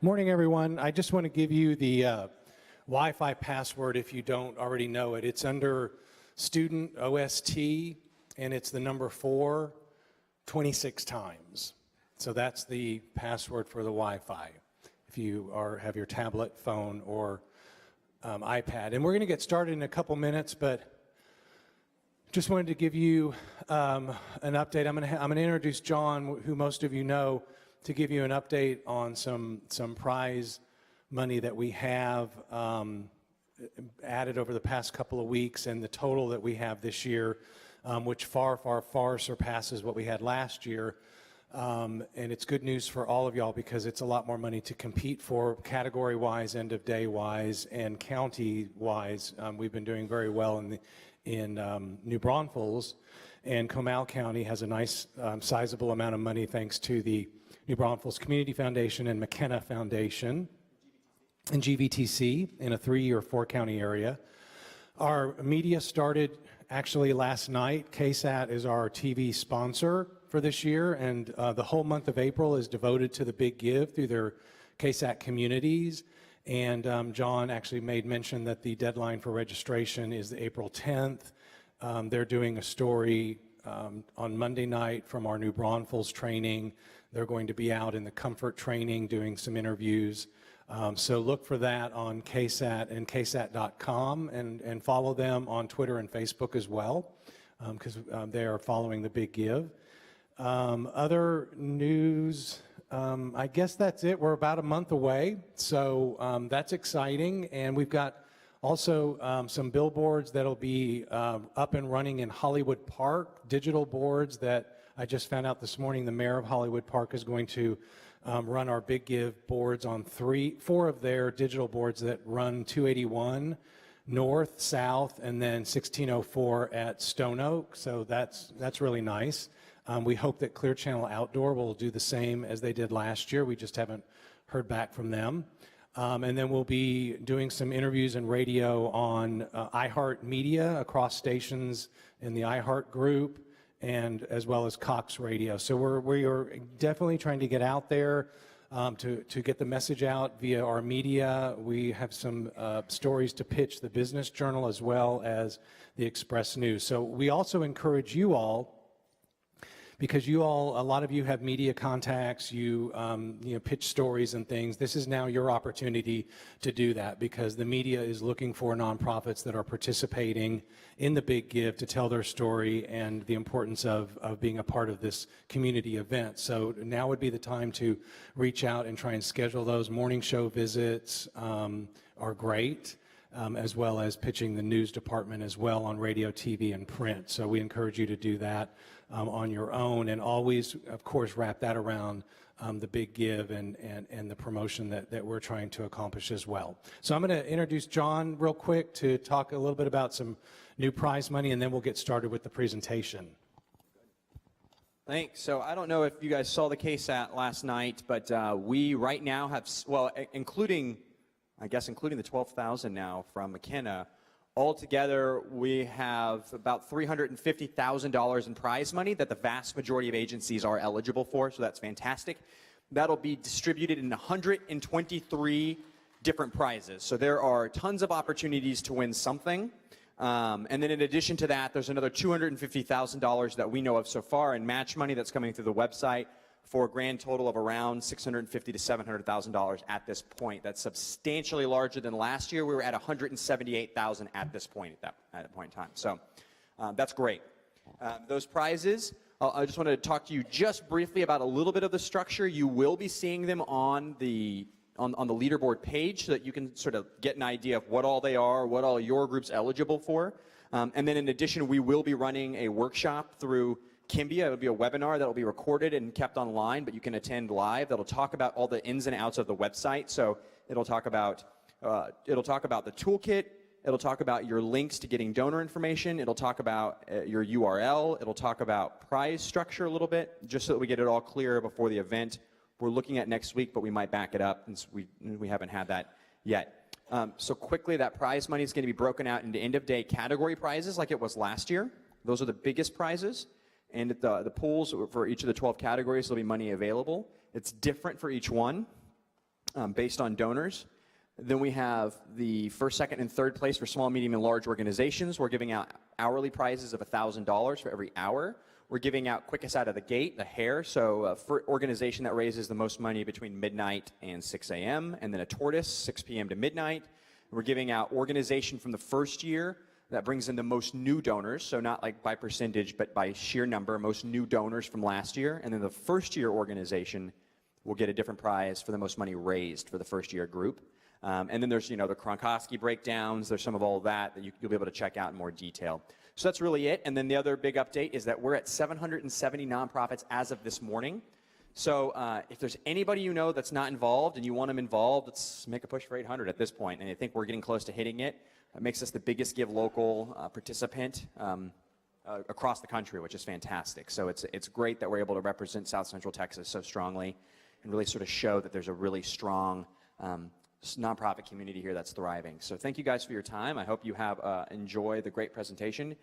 Morning, everyone. I just want to give you the Wi-Fi password if you don't already know it. It's under student OST, and it's the number 4 26 times. So that's the password for the Wi-Fi if you have your tablet, phone, or iPad. And we're going to get started in a couple minutes, but just wanted to give you an update. I'm going to introduce John, who most of you know, to give you an update on some prize money that we have added over the past couple of weeks, and the total that we have this year, which far surpasses what we had last year. And it's good news for all of y'all because it's a lot more money to compete for, category-wise, end-of-day-wise, and county-wise. We've been doing very well in New Braunfels, and Comal County has a nice sizable amount of money thanks to the New Braunfels Community Foundation and McKenna Foundation and GVTC in a 3 or 4 county area. Our media started actually last night. KSAT is our TV sponsor for this year, and the whole month of April is devoted to the Big Give through their KSAT communities. And John actually made mention that the deadline for registration is April 10th. They're doing a story on Monday night from our New Braunfels training. They're going to be out in the comfort training doing some interviews. So look for that on KSAT and ksat.com, and follow them on Twitter and Facebook as well, because they are following the Big Give. Other news, I guess that's it. We're about a month away, so that's exciting. And we've got also some billboards that'll be up and running in Hollywood Park, digital boards that I just found out this morning the mayor of Hollywood Park is going to run our Big Give boards on 4 of their digital boards that run 281 north, south, and then 1604 at Stone Oak. So that's really nice. We hope that Clear Channel Outdoor will do the same as they did last year. We just haven't heard back from them. And then we'll be doing some interviews and radio on iHeartMedia across stations in the iHeart group, and as well as Cox Radio. So we are definitely trying to get out there to get the message out via our media. We have some stories to pitch the Business Journal as well as the Express News. So we also encourage you all, because a lot of you have media contacts, you pitch stories and things. This is now your opportunity to do that, because the media is looking for nonprofits that are participating in the Big Give to tell their story and the importance of being a part of this community event. So now would be the time to reach out and try and schedule those. Morning show visits are great. As well as pitching the news department as well on radio, TV, and print. So we encourage you to do that on your own, and always, of course, wrap that around the Big Give and the promotion that we're trying to accomplish as well. So I'm going to introduce John real quick to talk a little bit about some new prize money, and then we'll get started with the presentation. Thanks. So I don't know if you guys saw the KSAT last night, but we right now have, well, including the 12,000 now from McKenna, altogether we have about $350,000 in prize money that the vast majority of agencies are eligible for, so that's fantastic. That'll be distributed in 123 different prizes. So there are tons of opportunities to win something. And then in addition to that, there's another $250,000 that we know of so far in match money that's coming through the website, for a grand total of around $650,000 to $700,000 at this point. That's substantially larger than last year. We were at $178,000 at this point, at that point in time. So that's great. Those prizes, I just wanted to talk to you just briefly about a little bit of the structure. You will be seeing them on the leaderboard page so that you can sort of get an idea of what all they are, what all your group's eligible for. And then in addition, we will be running a workshop through Kimbia. It'll be a webinar that'll be recorded and kept online, but you can attend live. That'll talk about all the ins and outs of the website. So it'll talk about the toolkit. It'll talk about your links to getting donor information. It'll talk about your URL. It'll talk about prize structure a little bit, just so that we get it all clear before the event. We're looking at next week, but we might back it up since we haven't had that yet. So quickly, that prize money is going to be broken out into end-of-day category prizes like it was last year. Those are the biggest prizes. And at the pools for each of the 12 categories, there'll be money available. It's different for each one. based on donors. Then we have the first, second, and third place for small, medium, and large organizations. We're giving out hourly prizes of $1,000 for every hour. We're giving out quickest out of the gate, the hare. So for organization that raises the most money between midnight and 6 a.m., and then a tortoise, 6 p.m. to midnight. We're giving out organization from the first year that brings in the most new donors, so not like by percentage, but by sheer number, most new donors from last year. And then the first year organization will get a different prize for the most money raised for the first year group. And then there's, the Kronkowski breakdowns. There's some of all that you'll be able to check out in more detail. So that's really it. And then the other big update is that we're at 770 nonprofits as of this morning. So if there's anybody you know that's not involved and you want them involved, let's make a push for 800 at this point. And I think we're getting close to hitting it. It makes us the biggest Give Local participant across the country, which is fantastic. So it's great that we're able to represent South Central Texas so strongly and really sort of show that there's a really strong nonprofit community here that's thriving. So thank you guys for your time. I hope you have enjoy the great presentation.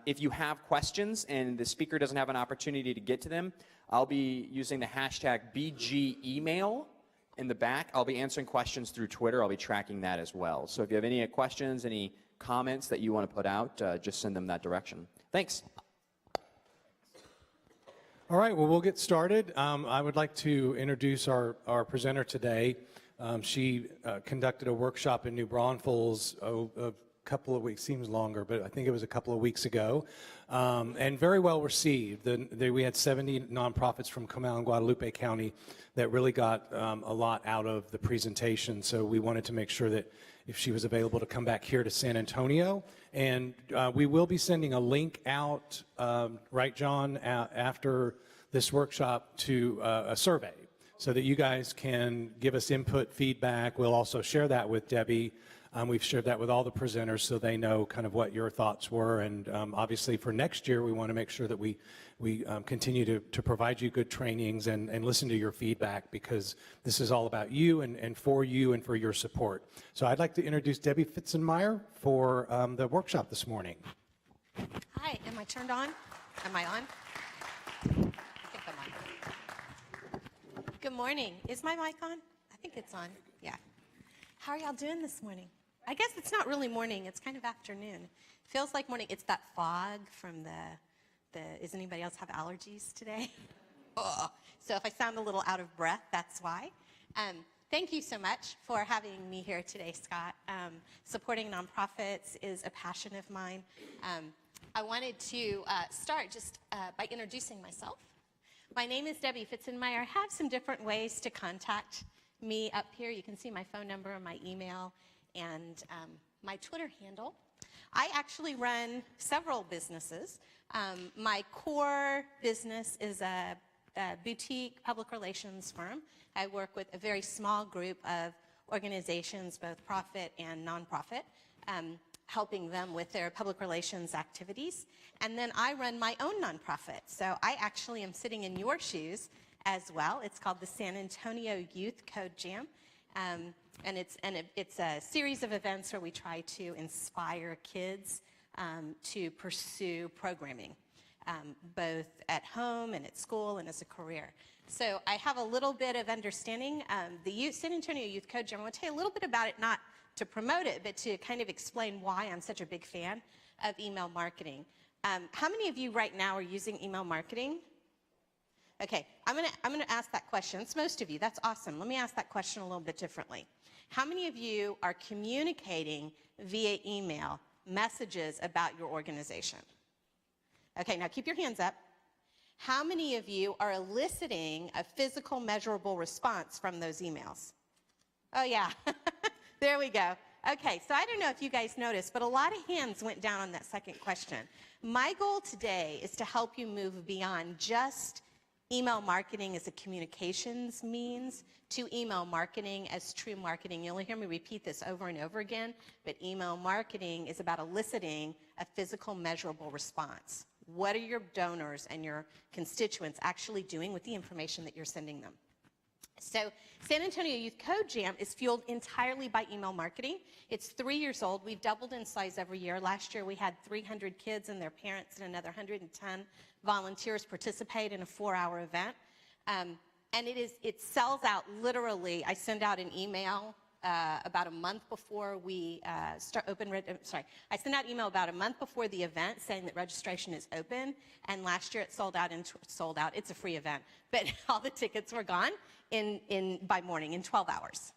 If you have questions and the speaker doesn't have an opportunity to get to them, I'll be using the hashtag BGemail in the back. I'll be answering questions through Twitter. I'll be tracking that as well. So if you have any questions, any comments that you want to put out, just send them that direction. Thanks. All right, well, we'll get started. I would like to introduce our presenter today. She conducted a workshop in New Braunfels a couple of weeks, seems longer, but I think it was a couple of weeks ago, and very well received. We had 70 nonprofits from Comal and Guadalupe County that really got a lot out of the presentation, so we wanted to make sure that if she was available to come back here to San Antonio. And we will be sending a link out, right, John, after this workshop to a survey, so that you guys can give us input, feedback. We'll also share that with Debbie. We've shared that with all the presenters so they know kind of what your thoughts were. And obviously for next year, we want to make sure that we continue to provide you good trainings and listen to your feedback, because this is all about you and for your support. So I'd like to introduce Debbie Fitzenmeyer for the workshop this morning. Hi, am I turned on? Am I on? I think I'm on. Good morning. Is my mic on? I think it's on. Yeah. How are y'all doing this morning? I guess it's not really morning. It's kind of afternoon. Feels like morning. It's that fog from does anybody else have allergies today? Oh. So if I sound a little out of breath, that's why. Thank you so much for having me here today, Scott. Supporting nonprofits is a passion of mine. I wanted to start just by introducing myself. My name is Debbie Fitzenmeyer. I have some different ways to contact me up here. You can see my phone number, my email, and my Twitter handle. I actually run several businesses. My core business is a boutique public relations firm. I work with a very small group of organizations, both profit and nonprofit, helping them with their public relations activities. And then I run my own nonprofit. So I actually am sitting in your shoes as well. It's called the San Antonio Youth Code Jam. And it's a series of events where we try to inspire kids to pursue programming, both at home and at school and as a career. So I have a little bit of understanding. The San Antonio Youth Code Jam, I want to tell you a little bit about it, not to promote it, but to kind of explain why I'm such a big fan of email marketing. How many of you right now are using email marketing? Okay, I'm gonna ask that question. It's most of you. That's awesome. Let me ask that question a little bit differently. How many of you are communicating via email messages about your organization? Okay, now keep your hands up. How many of you are eliciting a physical, measurable response from those emails? Oh yeah, there we go. Okay, so I don't know if you guys noticed, but a lot of hands went down on that second question. My goal today is to help you move beyond just email marketing as a communications means to email marketing as true marketing. You'll hear me repeat this over and over again, but email marketing is about eliciting a physical, measurable response. What are your donors and your constituents actually doing with the information that you're sending them? So San Antonio Youth Code Jam is fueled entirely by email marketing. It's 3 years old. We've doubled in size every year. Last year we had 300 kids and their parents and another 110 volunteers participate in a 4-hour event. And it sells out literally. I send out an email about a month before we I send out email about a month before the event saying that registration is open. And last year it sold out. It's a free event, but all the tickets were gone by morning in 12 hours.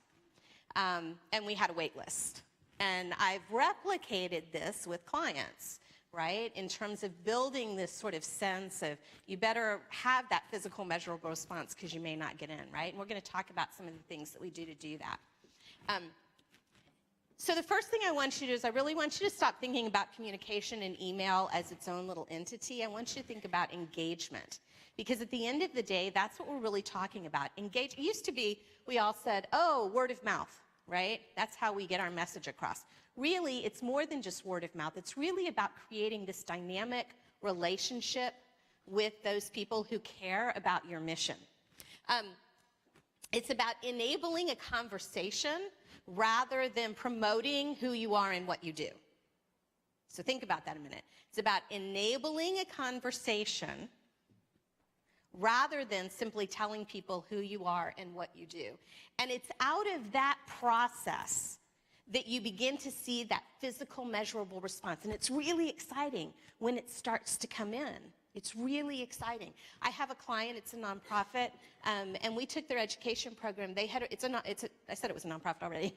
And we had a wait list. And I've replicated this with clients, right, in terms of building this sort of sense of you better have that physical measurable response because you may not get in, right? And we're going to talk about some of the things that we do to do that. So the first thing I want you to do is I really want you to stop thinking about communication and email as its own little entity. I want you to think about engagement. Because at the end of the day, that's what we're really talking about. It used to be, we all said, oh, word of mouth, right? That's how we get our message across. Really, it's more than just word of mouth. It's really about creating this dynamic relationship with those people who care about your mission. It's about enabling a conversation rather than promoting who you are and what you do. So think about that a minute. It's about enabling a conversation rather than simply telling people who you are and what you do. And it's out of that process that you begin to see that physical measurable response. And it's really exciting when it starts to come in. It's really exciting. I have a client, it's a nonprofit, and we took their education program. I said it was a nonprofit already.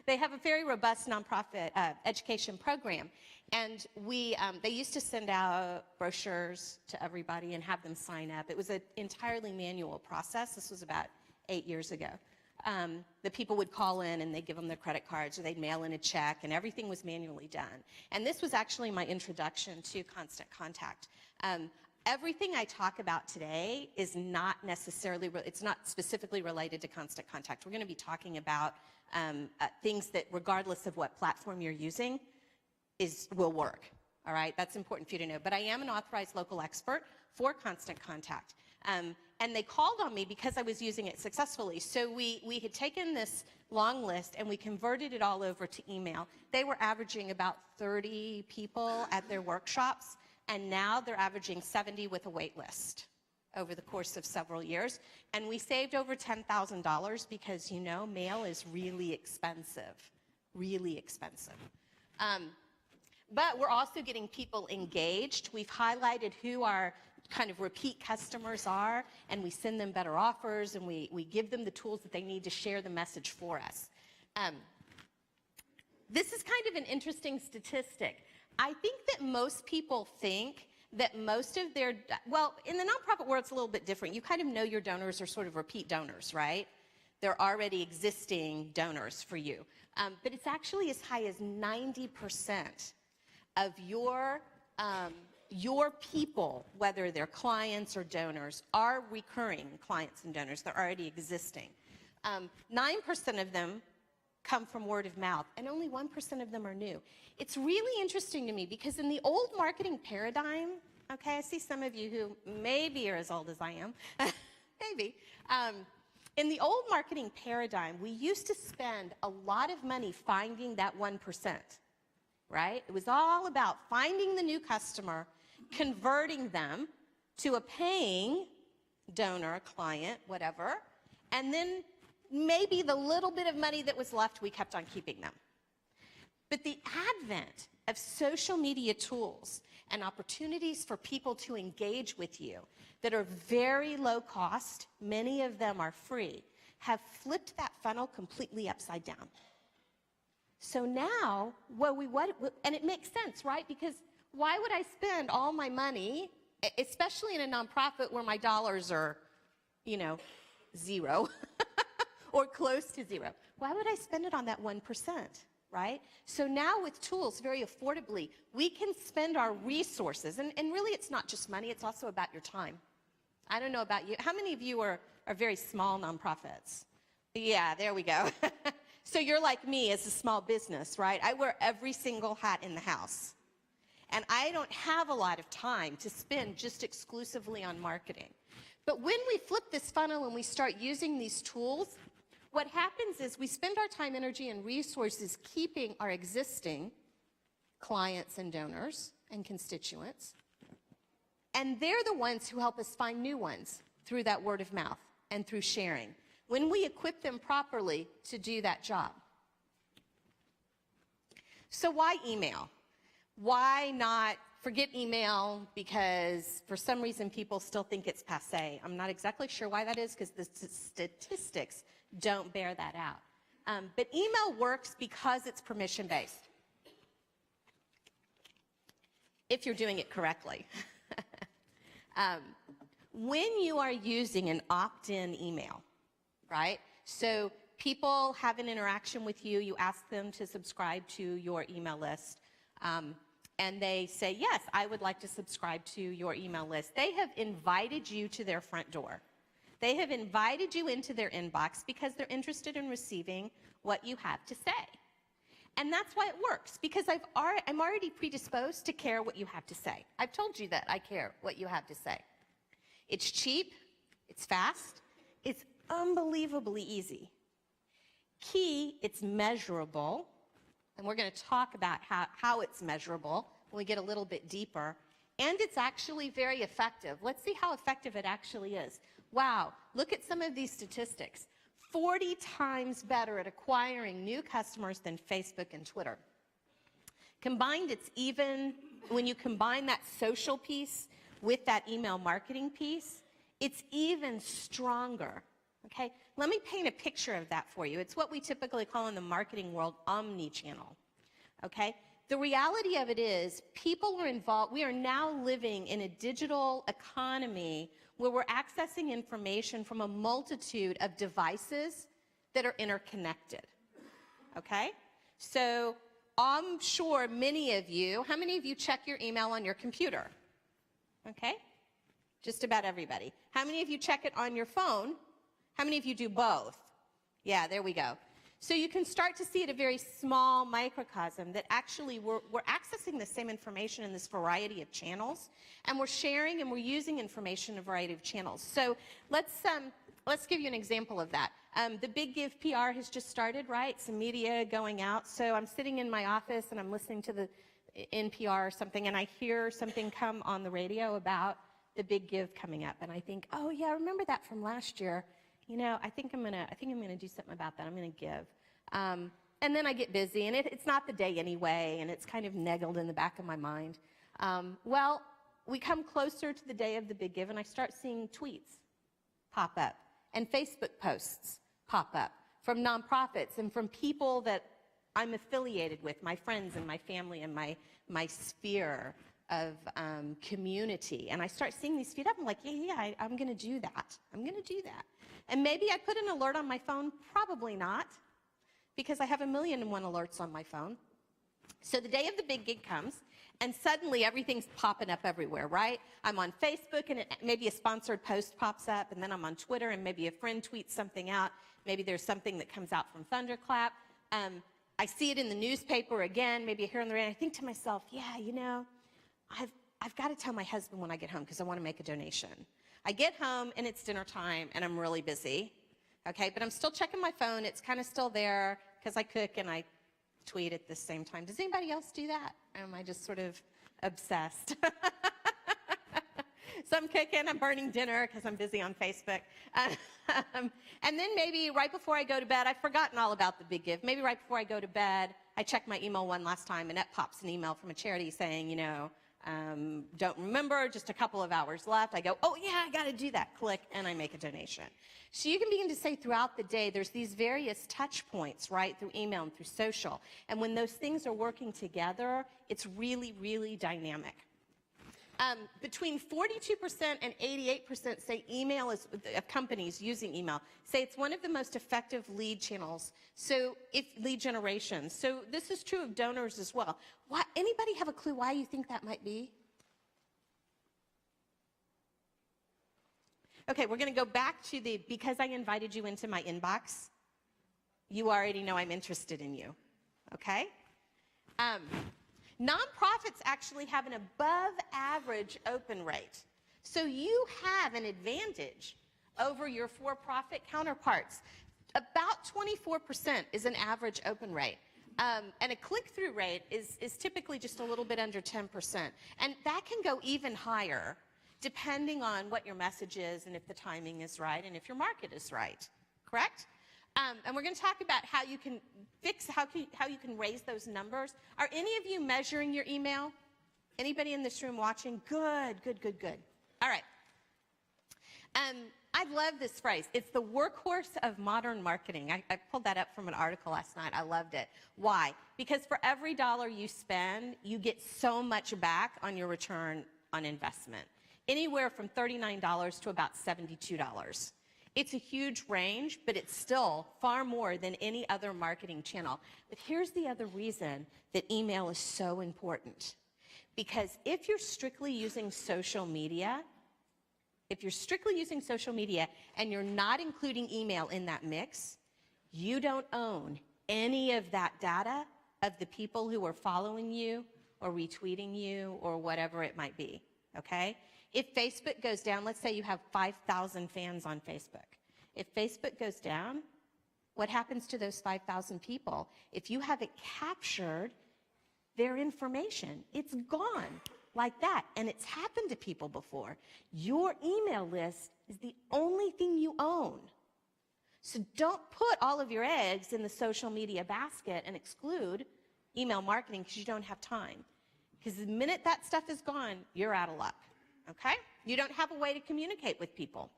They have a very robust nonprofit education program. And they used to send out brochures to everybody and have them sign up. It was an entirely manual process. This was about 8 years ago. The people would call in and they'd give them their credit cards or they'd mail in a check, and everything was manually done. And this was actually my introduction to Constant Contact. Everything I talk about today is not necessarily, it's not specifically related to Constant Contact. We're going to be talking about things that, regardless of what platform you're using, will work. All right, that's important for you to know. But I am an authorized local expert for Constant Contact. And they called on me because I was using it successfully. So we had taken this long list and we converted it all over to email. They were averaging about 30 people at their workshops, and now they're averaging 70 with a wait list over the course of several years. And we saved over $10,000 because, you know, mail is really expensive, really expensive. But we're also getting people engaged. We've highlighted who our kind of repeat customers are, and we send them better offers, and we give them the tools that they need to share the message for us. This is kind of an interesting statistic. I think that most people think that most of their, well, in the nonprofit world, it's a little bit different. You kind of know your donors are sort of repeat donors, right? They're already existing donors for you. But it's actually as high as 90% of your people, whether they're clients or donors, are recurring clients and donors. They're already existing. 9% of them come from word of mouth, and only 1% of them are new. It's really interesting to me because in the old marketing paradigm, okay, I see some of you who maybe are as old as I am, maybe. In the old marketing paradigm, we used to spend a lot of money finding that 1%, right? It was all about finding the new customer, converting them to a paying donor, client, whatever, and then maybe the little bit of money that was left, we kept on keeping them. But the advent of social media tools and opportunities for people to engage with you that are very low cost, many of them are free, have flipped that funnel completely upside down. So now, and it makes sense, right? Because why would I spend all my money, especially in a nonprofit where my dollars are, you know, zero or close to zero? Why would I spend it on that 1%, right? So now with tools, very affordably, we can spend our resources, and really it's not just money, it's also about your time. I don't know about you. How many of you are very small nonprofits? Yeah, there we go. So you're like me as a small business, right? I wear every single hat in the house. And I don't have a lot of time to spend just exclusively on marketing. But when we flip this funnel and we start using these tools, what happens is we spend our time, energy, and resources keeping our existing clients and donors and constituents. And they're the ones who help us find new ones through that word of mouth. and through sharing. When we equip them properly to do that job. So why email? Why not forget email because for some reason people still think it's passé? I'm not exactly sure why that is because the statistics don't bear that out. But email works because it's permission-based. If you're doing it correctly. When you are using an opt-in email, right? So people have an interaction with you, you ask them to subscribe to your email list, and they say, yes, I would like to subscribe to your email list. They have invited you to their front door. They have invited you into their inbox because they're interested in receiving what you have to say. And that's why it works, because I'm already predisposed to care what you have to say. I've told you that I care what you have to say. It's cheap, it's fast, it's unbelievably easy. Key, it's measurable, and we're going to talk about how it's measurable when we get a little bit deeper. And it's actually very effective. Let's see how effective it actually is. Wow, look at some of these statistics. 40 times better at acquiring new customers than Facebook and Twitter. Combined, it's even, when you combine that social piece with that email marketing piece, it's even stronger. Okay, let me paint a picture of that for you. It's what we typically call in the marketing world omni-channel. Okay, the reality of it is people are involved. We are now living in a digital economy where we're accessing information from a multitude of devices that are interconnected. Okay, so I'm sure many of you, how many of you check your email on your computer? Okay, just about everybody. How many of you check it on your phone? How many of you do both? Yeah, there we go. So you can start to see at a very small microcosm that actually we're accessing the same information in this variety of channels, and we're sharing and we're using information in a variety of channels. So let's give you an example of that. The Big Give PR has just started, right? Some media going out. So I'm sitting in my office and I'm listening to the NPR or something, and I hear something come on the radio about the Big Give coming up, and I think, oh yeah, I remember that from last year. You know, I think I'm gonna do something about that. I'm gonna give. And then I get busy, and it's not the day anyway, and it's kind of naggled in the back of my mind. Well, we come closer to the day of the Big Give, and I start seeing tweets pop up, and Facebook posts pop up from nonprofits and from people that I'm affiliated with, my friends and my family and my sphere of community. And I start seeing these feed up. I'm like, yeah, I'm gonna do that. I'm gonna do that. And maybe I put an alert on my phone, probably not, because I have 1,000,001 alerts on my phone. So the day of the Big Gig comes, and suddenly everything's popping up everywhere, right? I'm on Facebook, and maybe a sponsored post pops up, and then I'm on Twitter, and maybe a friend tweets something out. Maybe there's something that comes out from Thunderclap. I see it in the newspaper again, maybe I hear on the radio. I think to myself, yeah, you know, I've got to tell my husband when I get home because I want to make a donation. I get home and it's dinner time and I'm really busy, okay? But I'm still checking my phone. It's kind of still there because I cook and I tweet at the same time. Does anybody else do that? Or am I just sort of obsessed? So I'm cooking, I'm burning dinner because I'm busy on Facebook. And then maybe right before I go to bed, I've forgotten all about the Big Give. Maybe right before I go to bed, I check my email one last time and it pops an email from a charity saying, you know, don't remember, just a couple of hours left. I go, oh yeah, I got to do that. Click, and I make a donation. So you can begin to say throughout the day, there's these various touch points, right, through email and through social. And when those things are working together, it's really, really dynamic. Between 42% and 88% say email is, of companies using email, say it's one of the most effective lead channels, so if lead generation. So this is true of donors as well. Why, anybody have a clue why you think that might be? Okay, we're going to go back to the, because I invited you into my inbox, you already know I'm interested in you, okay? Nonprofits actually have an above average open rate. So you have an advantage over your for-profit counterparts. About 24% is an average open rate. And a click-through rate is typically just a little bit under 10%. And that can go even higher. depending on what your message is and if the timing is right and if your market is right, correct? And we're going to talk about how you can how you can raise those numbers. Are any of you measuring your email? Anybody in this room watching? Good, good, good, good. All right. I love this phrase. It's the workhorse of modern marketing. I pulled that up from an article last night. I loved it. Why? Because for every dollar you spend, you get so much back on your return on investment. Anywhere from $39 to about $72. It's a huge range, but it's still far more than any other marketing channel. But here's the other reason that email is so important. Because if you're strictly using social media, and you're not including email in that mix, you don't own any of that data of the people who are following you or retweeting you or whatever it might be, okay? If Facebook goes down, let's say you have 5,000 fans on Facebook. If Facebook goes down, what happens to those 5,000 people? If you haven't captured their information, it's gone like that. And it's happened to people before. Your email list is the only thing you own. So don't put all of your eggs in the social media basket and exclude email marketing because you don't have time. Because the minute that stuff is gone, you're out of luck. Okay? You don't have a way to communicate with people.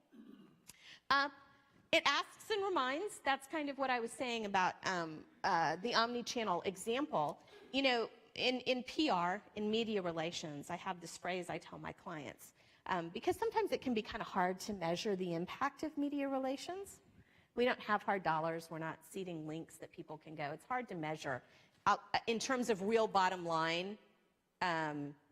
It asks and reminds. That's kind of what I was saying about the omni-channel example. You know, in PR, in media relations, I have this phrase I tell my clients. Because sometimes it can be kind of hard to measure the impact of media relations. We don't have hard dollars. We're not seeding links that people can go. It's hard to measure in terms of real bottom line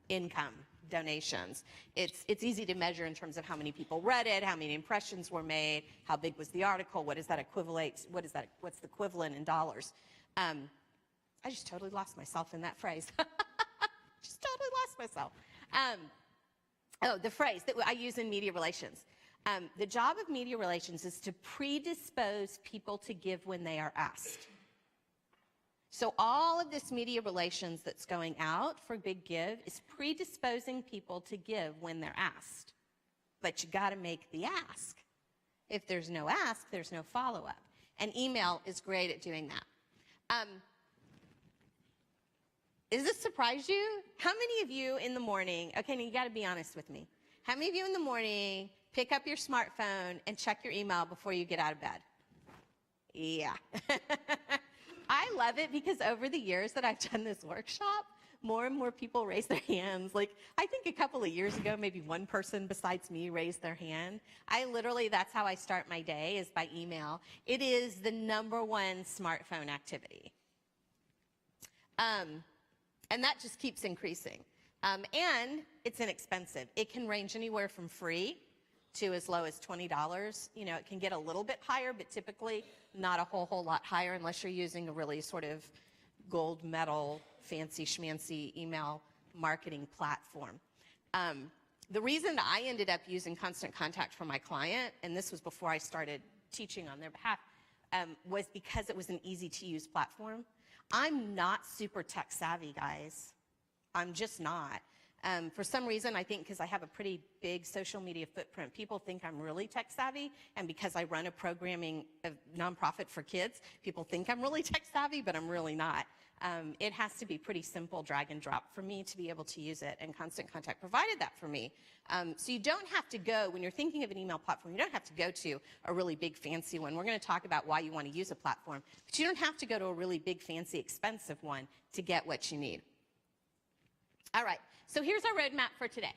income. Donations. It's easy to measure in terms of how many people read it, how many impressions were made, how big was the article, what does that equivalent, what's the equivalent in dollars. I just totally lost myself in that phrase. Just totally lost myself. The phrase that I use in media relations. The job of media relations is to predispose people to give when they are asked. So all of this media relations that's going out for Big Give is predisposing people to give when they're asked. But you got to make the ask. If there's no ask, there's no follow-up. And email is great at doing that. Does this surprise you? How many of you in the morning, okay, now you got to be honest with me. How many of you in the morning pick up your smartphone and check your email before you get out of bed? Yeah. I love it because over the years that I've done this workshop, more and more people raise their hands. Like, I think a couple of years ago, maybe one person besides me raised their hand. That's how I start my day, is by email. It is the #1 smartphone activity. And that just keeps increasing. And it's inexpensive. It can range anywhere from free to as low as $20. You know, it can get a little bit higher, but typically not a whole lot higher unless you're using a really sort of gold medal, fancy schmancy email marketing platform. The reason that I ended up using Constant Contact for my client, and this was before I started teaching on their behalf, was because it was an easy-to-use platform. I'm not super tech savvy, guys. I'm just not. For some reason, I think because I have a pretty big social media footprint, people think I'm really tech savvy, and because I run a nonprofit for kids, people think I'm really tech savvy, but I'm really not. It has to be pretty simple drag and drop for me to be able to use it, and Constant Contact provided that for me. So you don't have to go, when you're thinking of an email platform, you don't have to go to a really big fancy one. We're going to talk about why you want to use a platform, but you don't have to go to a really big fancy expensive one to get what you need. All right, so here's our roadmap for today.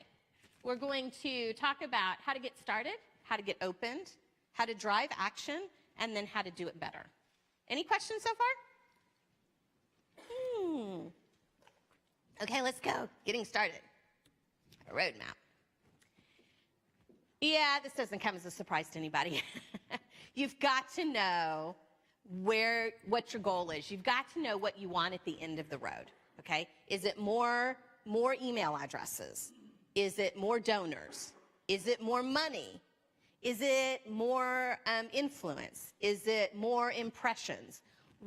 We're going to talk about how to get started, how to get opened, how to drive action, and then how to do it better. Any questions so far? Okay, let's go. Getting started. A roadmap. Yeah, this doesn't come as a surprise to anybody. You've got to know what your goal is. You've got to know what you want at the end of the road, okay? Is it more email addresses? Is it more donors? Is it more money? Is it more influence? Is it more impressions?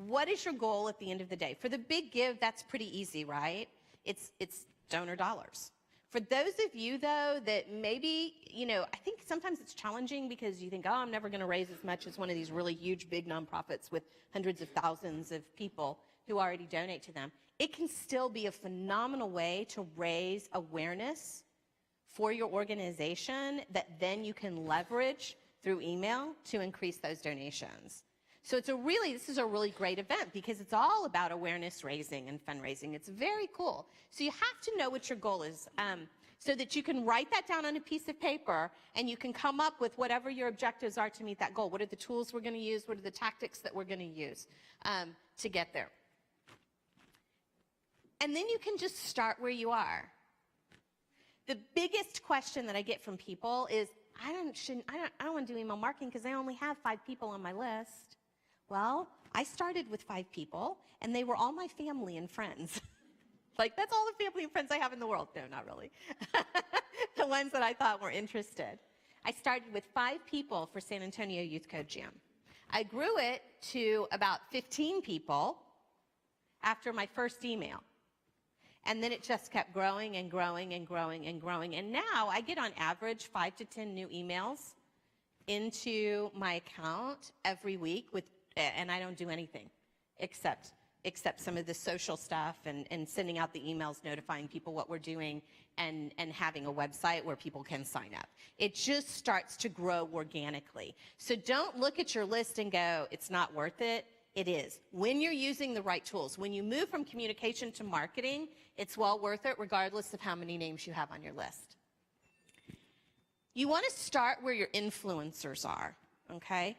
What is your goal at the end of the day? For the Big Give, that's pretty easy, right? It's donor dollars. For those of you, though, that maybe, I think sometimes it's challenging because you think, oh, I'm never going to raise as much as one of these really huge, big nonprofits with hundreds of thousands of people who already donate to them. It can still be a phenomenal way to raise awareness for your organization that then you can leverage through email to increase those donations. So this is a really great event because it's all about awareness raising and fundraising. It's very cool. So you have to know what your goal is so that you can write that down on a piece of paper and you can come up with whatever your objectives are to meet that goal. What are the tools we're going to use? What are the tactics that we're going to use to get there? And then you can just start where you are. The biggest question that I get from people is, I don't want to do email marketing because I only have 5 people on my list. Well, I started with 5 people, and they were all my family and friends. Like, that's all the family and friends I have in the world. No, not really. The ones that I thought were interested. I started with 5 people for San Antonio Youth Code Jam. I grew it to about 15 people after my first email. And then it just kept growing and growing and growing and growing. And now I get on average 5 to 10 new emails into my account every week and I don't do anything except some of the social stuff and sending out the emails notifying people what we're doing and having a website where people can sign up. It just starts to grow organically. So don't look at your list and go, it's not worth it. It is. When you're using the right tools, when you move from communication to marketing, it's well worth it regardless of how many names you have on your list. You want to start where your influencers are, okay?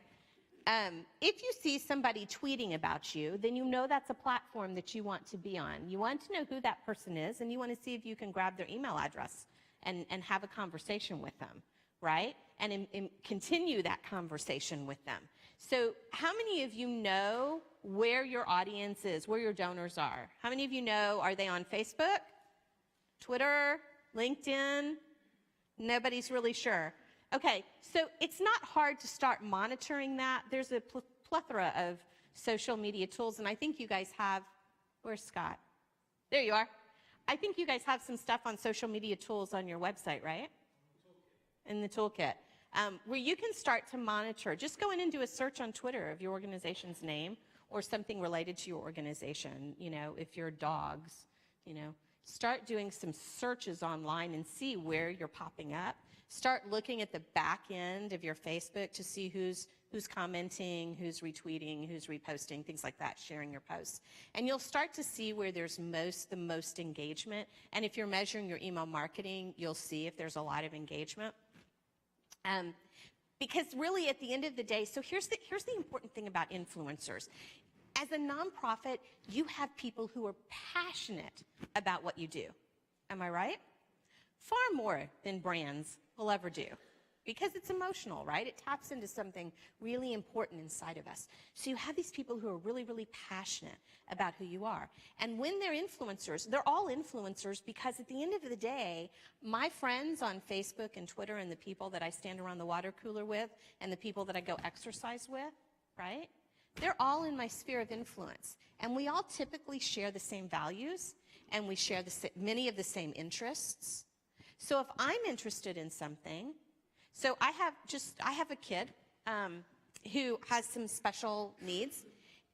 If you see somebody tweeting about you, then you know that's a platform that you want to be on. You want to know who that person is, and you want to see if you can grab their email address and have a conversation with them, right? And continue that conversation with them. So how many of you know where your audience is, where your donors are? How many of you know, are they on Facebook, Twitter, LinkedIn? Nobody's really sure. Okay, so it's not hard to start monitoring that. There's a plethora of social media tools, and I think you guys have, where's Scott? There you are. I think you guys have some stuff on social media tools on your website, right? In the toolkit. Where you can start to monitor. Just go in and do a search on Twitter of your organization's name or something related to your organization. If you're dogs, start doing some searches online and see where you're popping up. Start looking at the back end of your Facebook to see who's commenting, who's retweeting, who's reposting, things like that, sharing your posts. And you'll start to see where there's the most engagement. And if you're measuring your email marketing, you'll see if there's a lot of engagement. Because really at the end of the day, so here's the important thing about influencers. As a nonprofit, you have people who are passionate about what you do. Am I right? Far more than brands will ever do. Because it's emotional, right? It taps into something really important inside of us. So you have these people who are really, really passionate about who you are. And when they're influencers, they're all influencers because at the end of the day, my friends on Facebook and Twitter and the people that I stand around the water cooler with and the people that I go exercise with, right? They're all in my sphere of influence. And we all typically share the same values and we share many of the same interests. So if I'm interested in something, so I have a kid who has some special needs,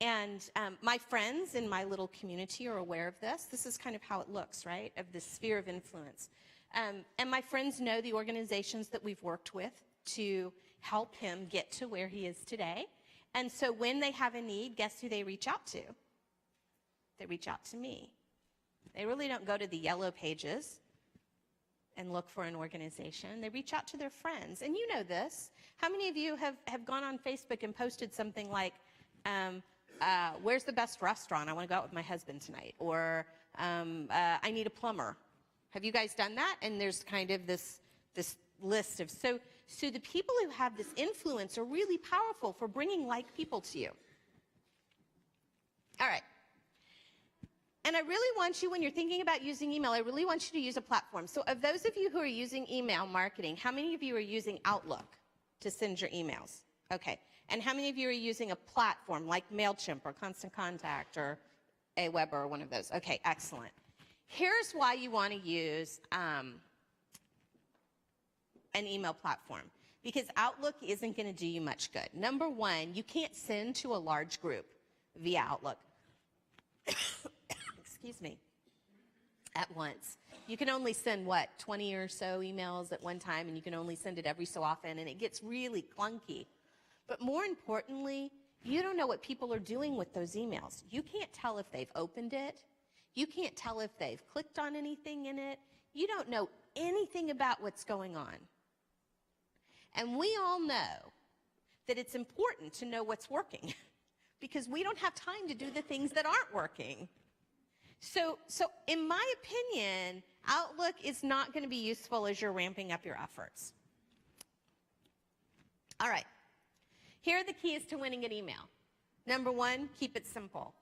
and my friends in my little community are aware of this. This is kind of how it looks, right, of the sphere of influence. And my friends know the organizations that we've worked with to help him get to where he is today. And so when they have a need, guess who they reach out to? They reach out to me. They really don't go to the yellow pages and look for an organization. They reach out to their friends. And you know this. How many of you have gone on Facebook and posted something like, where's the best restaurant? I want to go out with my husband tonight. Or I need a plumber. Have you guys done that? And there's kind of this list of, so the people who have this influence are really powerful for bringing like people to you. All right. And I really want you, when you're thinking about using email, I really want you to use a platform. So of those of you who are using email marketing, how many of you are using Outlook to send your emails? Okay. And how many of you are using a platform like MailChimp or Constant Contact or Aweber or one of those? Okay, excellent. Here's why you want to use an email platform because Outlook isn't going to do you much good. Number one, you can't send to a large group via Outlook. Excuse me. At once. You can only send, 20 or so emails at one time, and you can only send it every so often, and it gets really clunky. But more importantly, you don't know what people are doing with those emails. You can't tell if they've opened it. You can't tell if they've clicked on anything in it. You don't know anything about what's going on. And we all know that it's important to know what's working because we don't have time to do the things that aren't working. So in my opinion, Outlook is not going to be useful as you're ramping up your efforts. All right. Here are the keys to winning an email. Number one, keep it simple.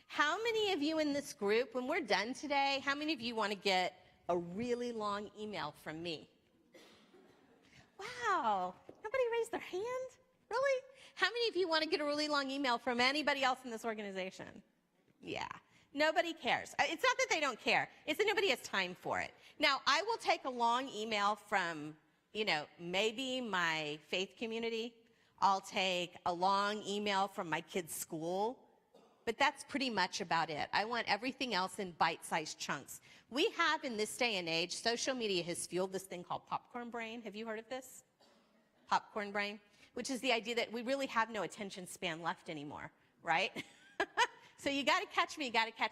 How many of you in this group, when we're done today, how many of you want to get a really long email from me? Wow. Nobody raised their hand? Really? How many of you want to get a really long email from anybody else in this organization? Yeah. Nobody cares. It's not that they don't care. It's that nobody has time for it. Now, I will take a long email from, maybe my faith community. I'll take a long email from my kid's school. But that's pretty much about it. I want everything else in bite-sized chunks. We have, in this day and age, social media has fueled this thing called popcorn brain. Have you heard of this? Popcorn brain, which is the idea that we really have no attention span left anymore, right? So you got to catch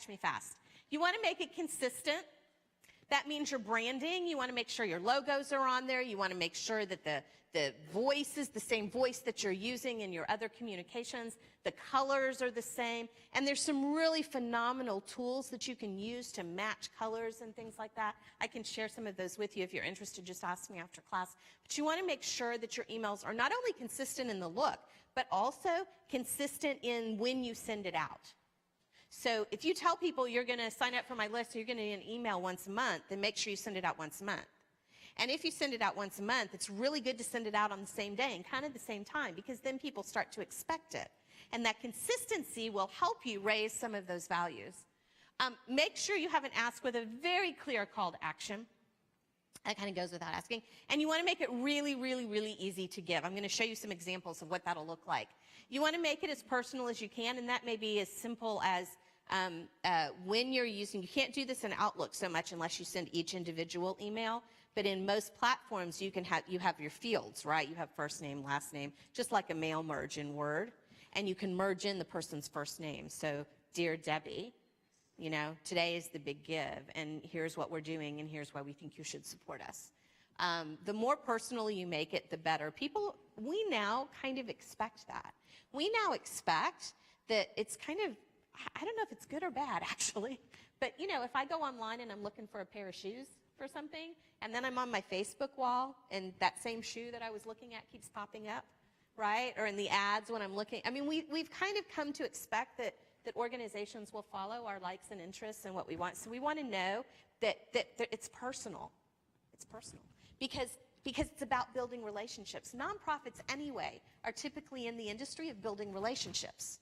me fast. You want to make it consistent. That means your branding. You want to make sure your logos are on there. You want to make sure that the voice is the same voice that you're using in your other communications. The colors are the same. And there's some really phenomenal tools that you can use to match colors and things like that. I can share some of those with you if you're interested. Just ask me after class. But you want to make sure that your emails are not only consistent in the look, but also consistent in when you send it out. So if you tell people you're going to sign up for my list, or you're going to get an email once a month, then make sure you send it out once a month. And if you send it out once a month, it's really good to send it out on the same day and kind of the same time, because then people start to expect it. And that consistency will help you raise some of those values. Make sure you have an ask with a very clear call to action. That kind of goes without asking. And you want to make it really, really, really easy to give. I'm going to show you some examples of what that'll look like. You want to make it as personal as you can, and that may be as simple as when you're using, you can't do this in Outlook so much unless you send each individual email, but in most platforms you have your fields, right? You have first name, last name, just like a mail merge in Word, and you can merge in the person's first name. So, dear Debbie, today is the big give, and here's what we're doing, and here's why we think you should support us. The more personal you make it, the better. People, we now kind of expect that. We now expect that it's kind of, I don't know if it's good or bad, actually. But, if I go online and I'm looking for a pair of shoes for something, and then I'm on my Facebook wall, and that same shoe that I was looking at keeps popping up, right? Or in the ads when I'm looking. I mean, we've kind of come to expect that organizations will follow our likes and interests and what we want. So we want to know that it's personal. It's personal. Because it's about building relationships. Nonprofits, anyway, are typically in the industry of building relationships.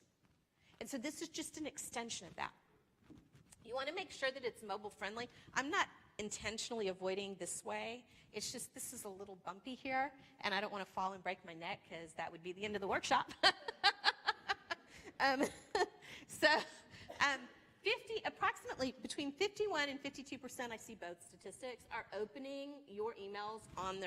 And so this is just an extension of that. You want to make sure that it's mobile friendly. I'm not intentionally avoiding this way. It's just this is a little bumpy here, and I don't want to fall and break my neck because that would be the end of the workshop. Approximately between 51 and 52%, I see both statistics, are opening your emails on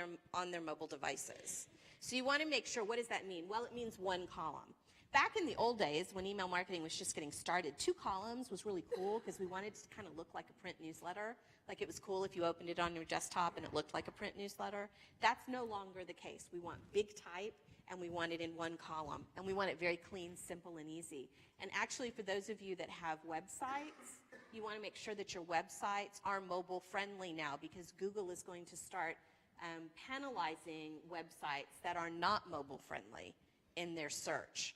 their mobile devices. So you want to make sure, what does that mean? Well, it means one column. Back in the old days, when email marketing was just getting started, 2 columns was really cool because we wanted to kind of look like a print newsletter. Like it was cool if you opened it on your desktop and it looked like a print newsletter. That's no longer the case. We want big type, and we want it in one column. And we want it very clean, simple, and easy. And actually, for those of you that have websites, you want to make sure that your websites are mobile friendly now, because Google is going to start penalizing websites that are not mobile friendly in their search.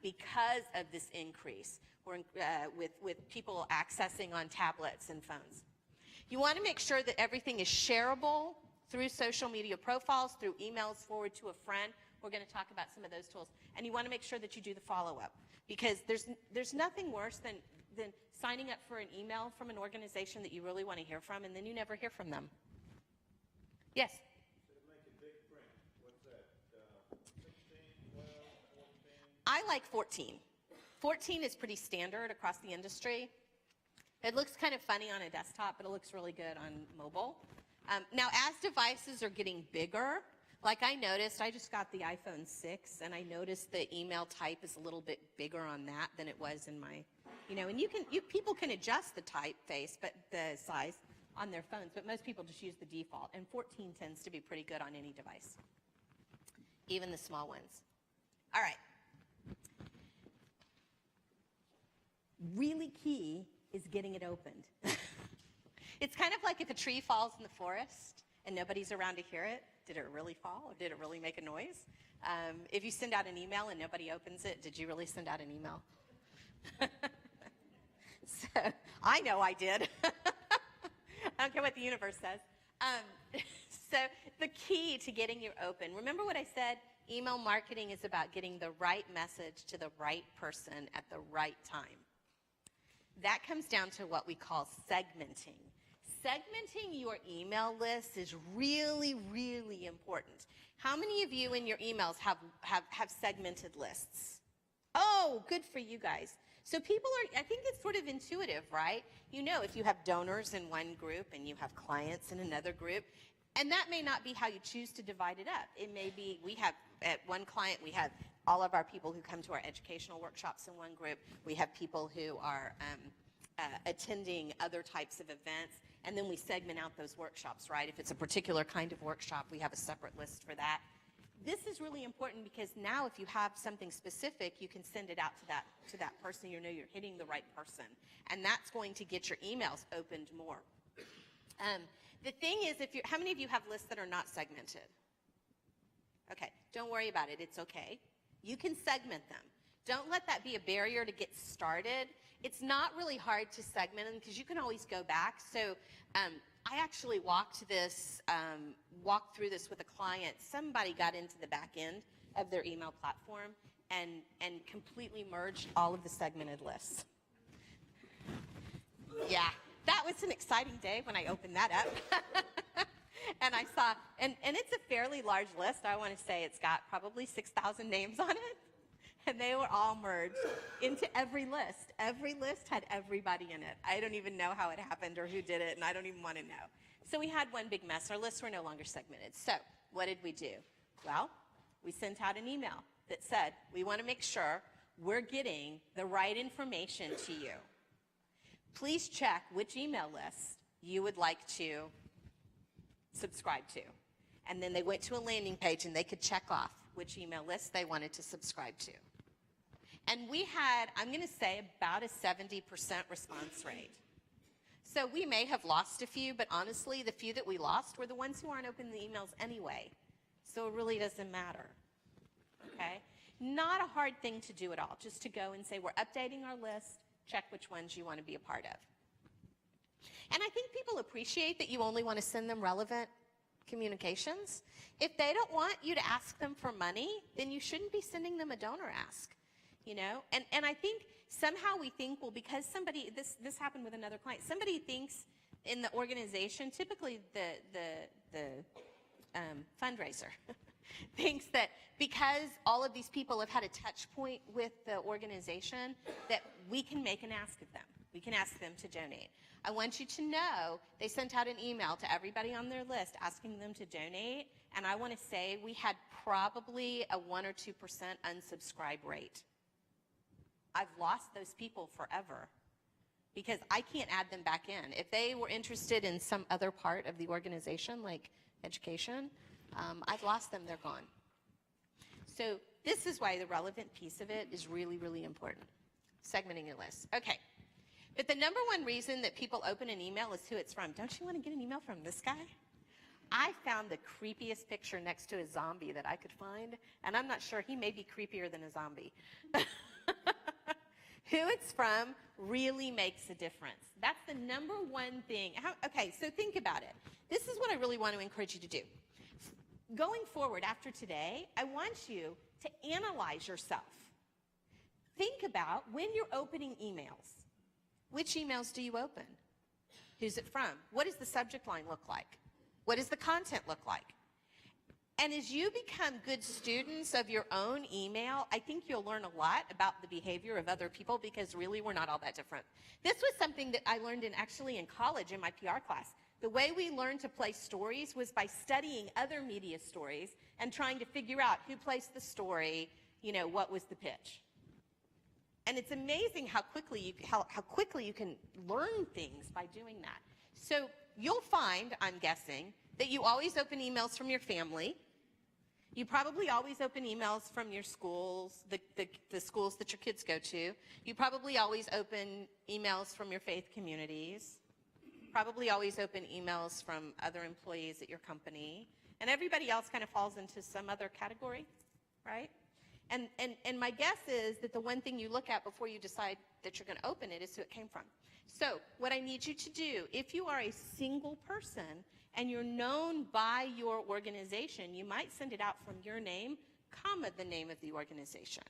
Because of this increase with people accessing on tablets and phones. You want to make sure that everything is shareable through social media profiles, through emails forward to a friend. We're going to talk about some of those tools. And you want to make sure that you do the follow-up, because there's nothing worse than signing up for an email from an organization that you really want to hear from, and then you never hear from them. Yes? Instead of making I like 14. 14 is pretty standard across the industry. It looks kind of funny on a desktop, but it looks really good on mobile. Now, as devices are getting bigger, like I noticed, I just got the iPhone 6, and I noticed the email type is a little bit bigger on that than it was in my, and people can adjust the typeface, but the size on their phones, but most people just use the default, and 14 tends to be pretty good on any device, even the small ones. All right. Really key is getting it opened. It's kind of like if a tree falls in the forest and nobody's around to hear it. Did it really fall, or did it really make a noise? If you send out an email and nobody opens it, did you really send out an email? So, I know I did. I don't care what the universe says. So the key to getting you open, remember what I said? Email marketing is about getting the right message to the right person at the right time. That comes down to what we call segmenting. Segmenting your email list is really, really important. How many of you in your emails have segmented lists? Oh, good for you guys. So people are, I think it's sort of intuitive, right? You know, if you have donors in one group and you have clients in another group, and that may not be how you choose to divide it up. It may be, we have, at one client, we have all of our people who come to our educational workshops in one group. We have people who are attending other types of events, and then we segment out those workshops, right? If it's a particular kind of workshop, we have a separate list for that. This is really important because now if you have something specific, you can send it out to that person. You know you're hitting the right person, and that's going to get your emails opened more. The thing is, how many of you have lists that are not segmented? Okay, don't worry about it. It's okay. You can segment them. Don't let that be a barrier to get started. It's not really hard to segment them because you can always go back. So I actually walked through this with a client. Somebody got into the back end of their email platform and completely merged all of the segmented lists. Yeah, that was an exciting day when I opened that up. And I saw, and it's a fairly large list. I want to say it's got probably 6,000 names on it. And they were all merged into every list. Every list had everybody in it. I don't even know how it happened or who did it, and I don't even want to know. So we had one big mess. Our lists were no longer segmented. So what did we do? Well, we sent out an email that said, we want to make sure we're getting the right information to you. Please check which email list you would like to subscribe to. And then they went to a landing page and they could check off which email list they wanted to subscribe to. And we had, I'm going to say, about a 70% response rate. So we may have lost a few, but honestly, the few that we lost were the ones who aren't opening the emails anyway. So it really doesn't matter, okay? Not a hard thing to do at all, just to go and say, we're updating our list, check which ones you want to be a part of. And I think people appreciate that you only want to send them relevant communications. If they don't want you to ask them for money, then you shouldn't be sending them a donor ask, you know? And I think somehow we think, well, because somebody, this happened with another client, somebody thinks in the organization, typically the fundraiser, thinks that because all of these people have had a touch point with the organization, that we can make an ask of them. We can ask them to donate. I want you to know they sent out an email to everybody on their list asking them to donate, and I want to say we had probably a 1 or 2% unsubscribe rate. I've lost those people forever because I can't add them back in. If they were interested in some other part of the organization, like education, I've lost them, they're gone. So this is why the relevant piece of it is really, really important. Segmenting your list. Okay. But the number one reason that people open an email is who it's from. Don't you want to get an email from this guy? I found the creepiest picture next to a zombie that I could find, and I'm not sure, he may be creepier than a zombie. Who it's from really makes a difference. That's the number one thing. Okay, so think about it. This is what I really want to encourage you to do. Going forward after today, I want you to analyze yourself. Think about when you're opening emails. Which emails do you open? Who's it from? What does the subject line look like? What does the content look like? And as you become good students of your own email, I think you'll learn a lot about the behavior of other people, because really we're not all that different. This was something that I learned actually in college in my PR class. The way we learned to place stories was by studying other media stories and trying to figure out who placed the story, what was the pitch. And it's amazing how quickly you can learn things by doing that. So you'll find, I'm guessing, that you always open emails from your family. You probably always open emails from your schools, the schools that your kids go to. You probably always open emails from your faith communities. Probably always open emails from other employees at your company. And everybody else kind of falls into some other category, right? And my guess is that the one thing you look at before you decide that you're going to open it is who it came from. So what I need you to do, if you are a single person and you're known by your organization, you might send it out from your name, comma, the name of the organization.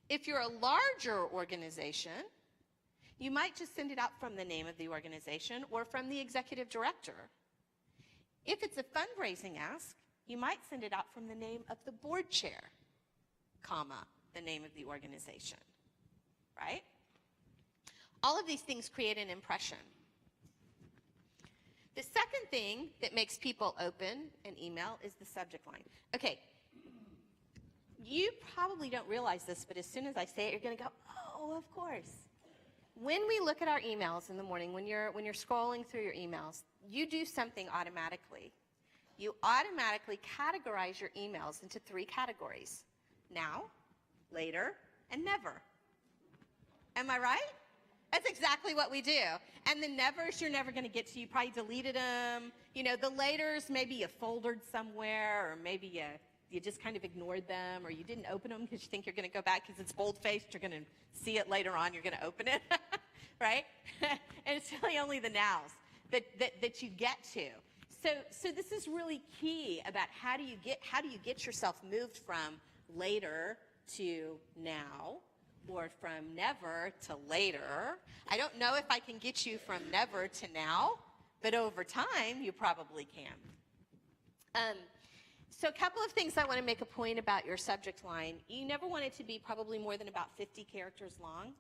If you're a larger organization, you might just send it out from the name of the organization or from the executive director. If it's a fundraising ask, you might send it out from the name of the board chair, comma, the name of the organization, right? All of these things create an impression. The second thing that makes people open an email is the subject line. Okay, you probably don't realize this, but as soon as I say it, you're going to go, oh, of course. When we look at our emails in the morning, when you're scrolling through your emails, you do something automatically. You automatically categorize your emails into 3 categories: now, later, and never. Am I right? That's exactly what we do. And the nevers you're never going to get to. You probably deleted them. The laters, maybe you foldered somewhere, or maybe you just kind of ignored them, or you didn't open them because you think you're going to go back because it's bold-faced. You're going to see it later on. You're going to open it, right? And it's really only the nows that you get to. So this is really key about how do you get yourself moved from later to now, or from never to later. I don't know if I can get you from never to now, but over time you probably can. So a couple of things I want to make a point about your subject line. You never want it to be probably more than about 50 characters long.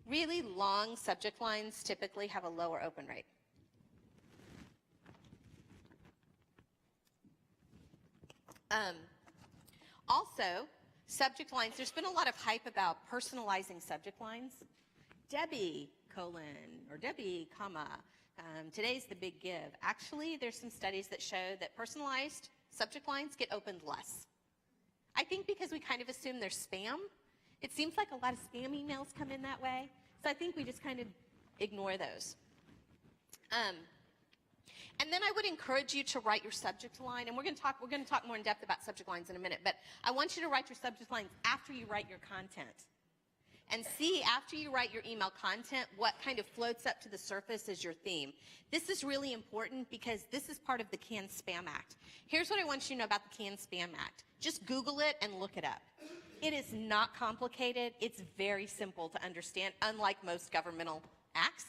Really long subject lines typically have a lower open rate. Also, subject lines, there's been a lot of hype about personalizing subject lines. Debbie, colon, or Debbie, comma, today's the big give. Actually, there's some studies that show that personalized subject lines get opened less. I think because we kind of assume they're spam. It seems like a lot of spam emails come in that way. So I think we just kind of ignore those. And then I would encourage you to write your subject line, and we're going to talk more in depth about subject lines in a minute, but I want you to write your subject lines after you write your content. And see, after you write your email content, what kind of floats up to the surface as your theme. This is really important because this is part of the CAN-SPAM Act. Here's what I want you to know about the CAN-SPAM Act. Just Google it and look it up. It is not complicated. It's very simple to understand, unlike most governmental acts.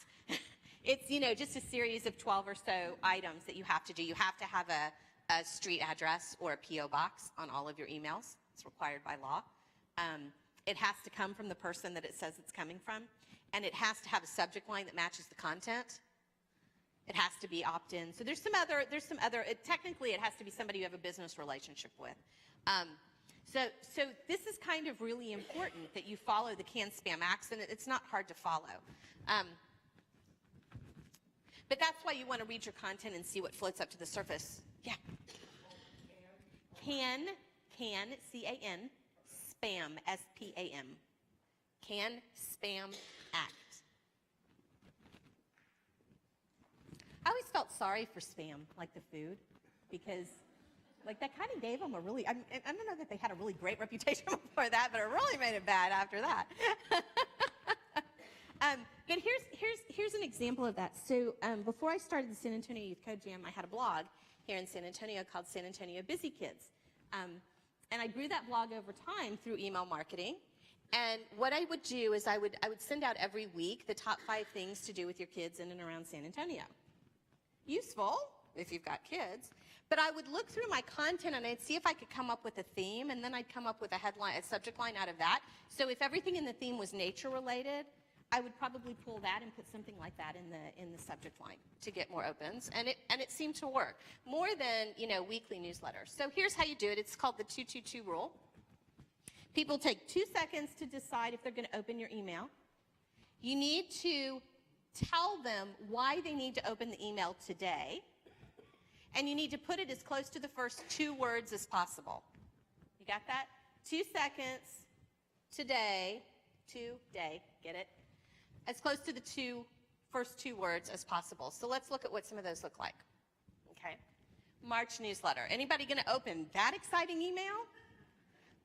It's, just a series of 12 or so items that you have to do. You have to have a street address or a P.O. box on all of your emails. It's required by law. It has to come from the person that it says it's coming from, and it has to have a subject line that matches the content. It has to be opt-in. So technically it has to be somebody you have a business relationship with. So this is kind of really important that you follow the CAN-SPAM Acts, and it's not hard to follow. But that's why you want to read your content and see what floats up to the surface. Yeah. CAN, C-A-N, SPAM, S-P-A-M. CAN-SPAM Act. I always felt sorry for Spam, like the food, because that kind of gave them a really, I don't know that they had a really great reputation before that, but it really made it bad after that. But here's an example of that. So before I started the San Antonio Youth Code Jam, I had a blog here in San Antonio called San Antonio Busy Kids. And I grew that blog over time through email marketing. And what I would do is I would send out every week the top 5 things to do with your kids in and around San Antonio. Useful, if you've got kids. But I would look through my content and I'd see if I could come up with a theme, and then I'd come up with a headline, a subject line out of that. So if everything in the theme was nature related, I would probably pull that and put something like that in the subject line to get more opens, and it seemed to work more than weekly newsletters. So here's how you do it. It's called the 222 rule. People take 2 seconds to decide if they're going to open your email. You need to tell them why they need to open the email today, and you need to put it as close to the first 2 words as possible. You got that? 2 seconds, today, get it? As close to the first two words as possible. So let's look at what some of those look like. Okay. March newsletter. Anybody going to open that exciting email?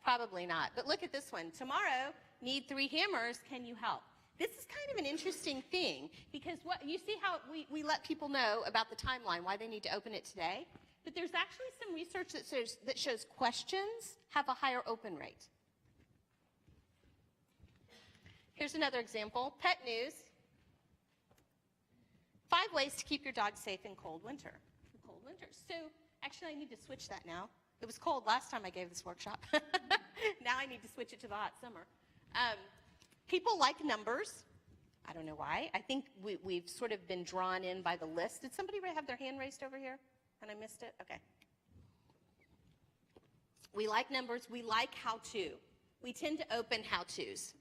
Probably not. But look at this one. Tomorrow, need 3 hammers. Can you help? This is kind of an interesting thing because what you see how we let people know about the timeline, why they need to open it today. But there's actually some research that shows questions have a higher open rate. Here's another example. Pet news. 5 ways to keep your dog safe in cold winter. Cold winters. So actually I need to switch that now. It was cold last time I gave this workshop. Now I need to switch it to the hot summer. People like numbers. I don't know why. I think we've sort of been drawn in by the list. Did somebody have their hand raised over here? And I missed it? Okay. We like numbers. We like how-to. We tend to open how-tos.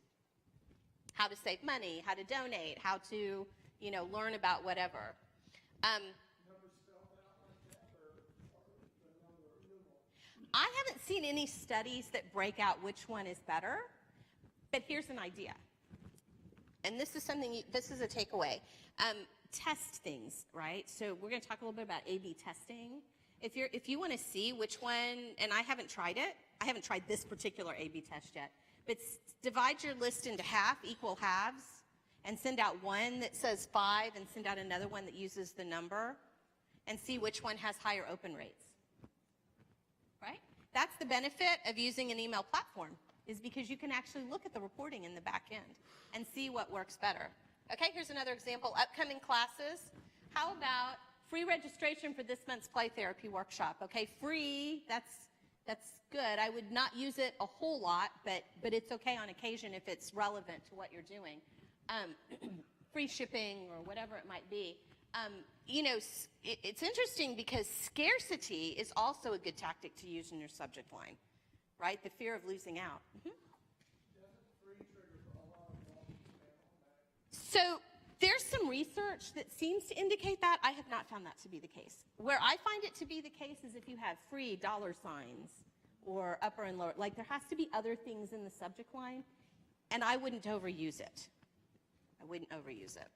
How to save money, how to donate, how to, learn about whatever. I haven't seen any studies that break out which one is better, but here's an idea. And this is something, this is a takeaway. Test things, right? So we're going to talk a little bit about A/B testing. If you want to see which one, and I haven't tried it, I haven't tried this particular A/B test yet, but divide your list into half, equal halves, and send out one that says 5 and send out another one that uses the number, and see which one has higher open rates. Right? That's the benefit of using an email platform, is because you can actually look at the reporting in the back end and see what works better. Okay, here's another example. Upcoming classes. How about free registration for this month's play therapy workshop? Okay, free, that's good. I would not use it a whole lot, but it's okay on occasion if it's relevant to what you're doing. Free shipping or whatever it might be. It's interesting because scarcity is also a good tactic to use in your subject line, right? The fear of losing out. So there's some research that seems to indicate that. I have not found that to be the case. Where I find it to be the case is if you have free dollar signs or upper and lower, like there has to be other things in the subject line, and I wouldn't overuse it. I wouldn't overuse it.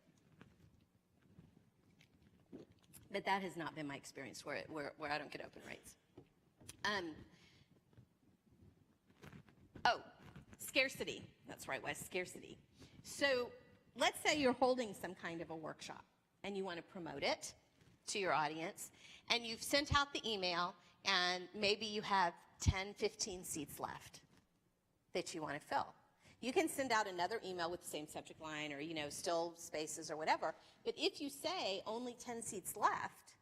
But that has not been my experience where I don't get open rates. Scarcity. That's right, Wes, scarcity. So let's say you're holding some kind of a workshop and you want to promote it to your audience, and you've sent out the email, and maybe you have 10, 15 seats left that you want to fill. You can send out another email with the same subject line or, still spaces or whatever. But if you say only 10 seats left,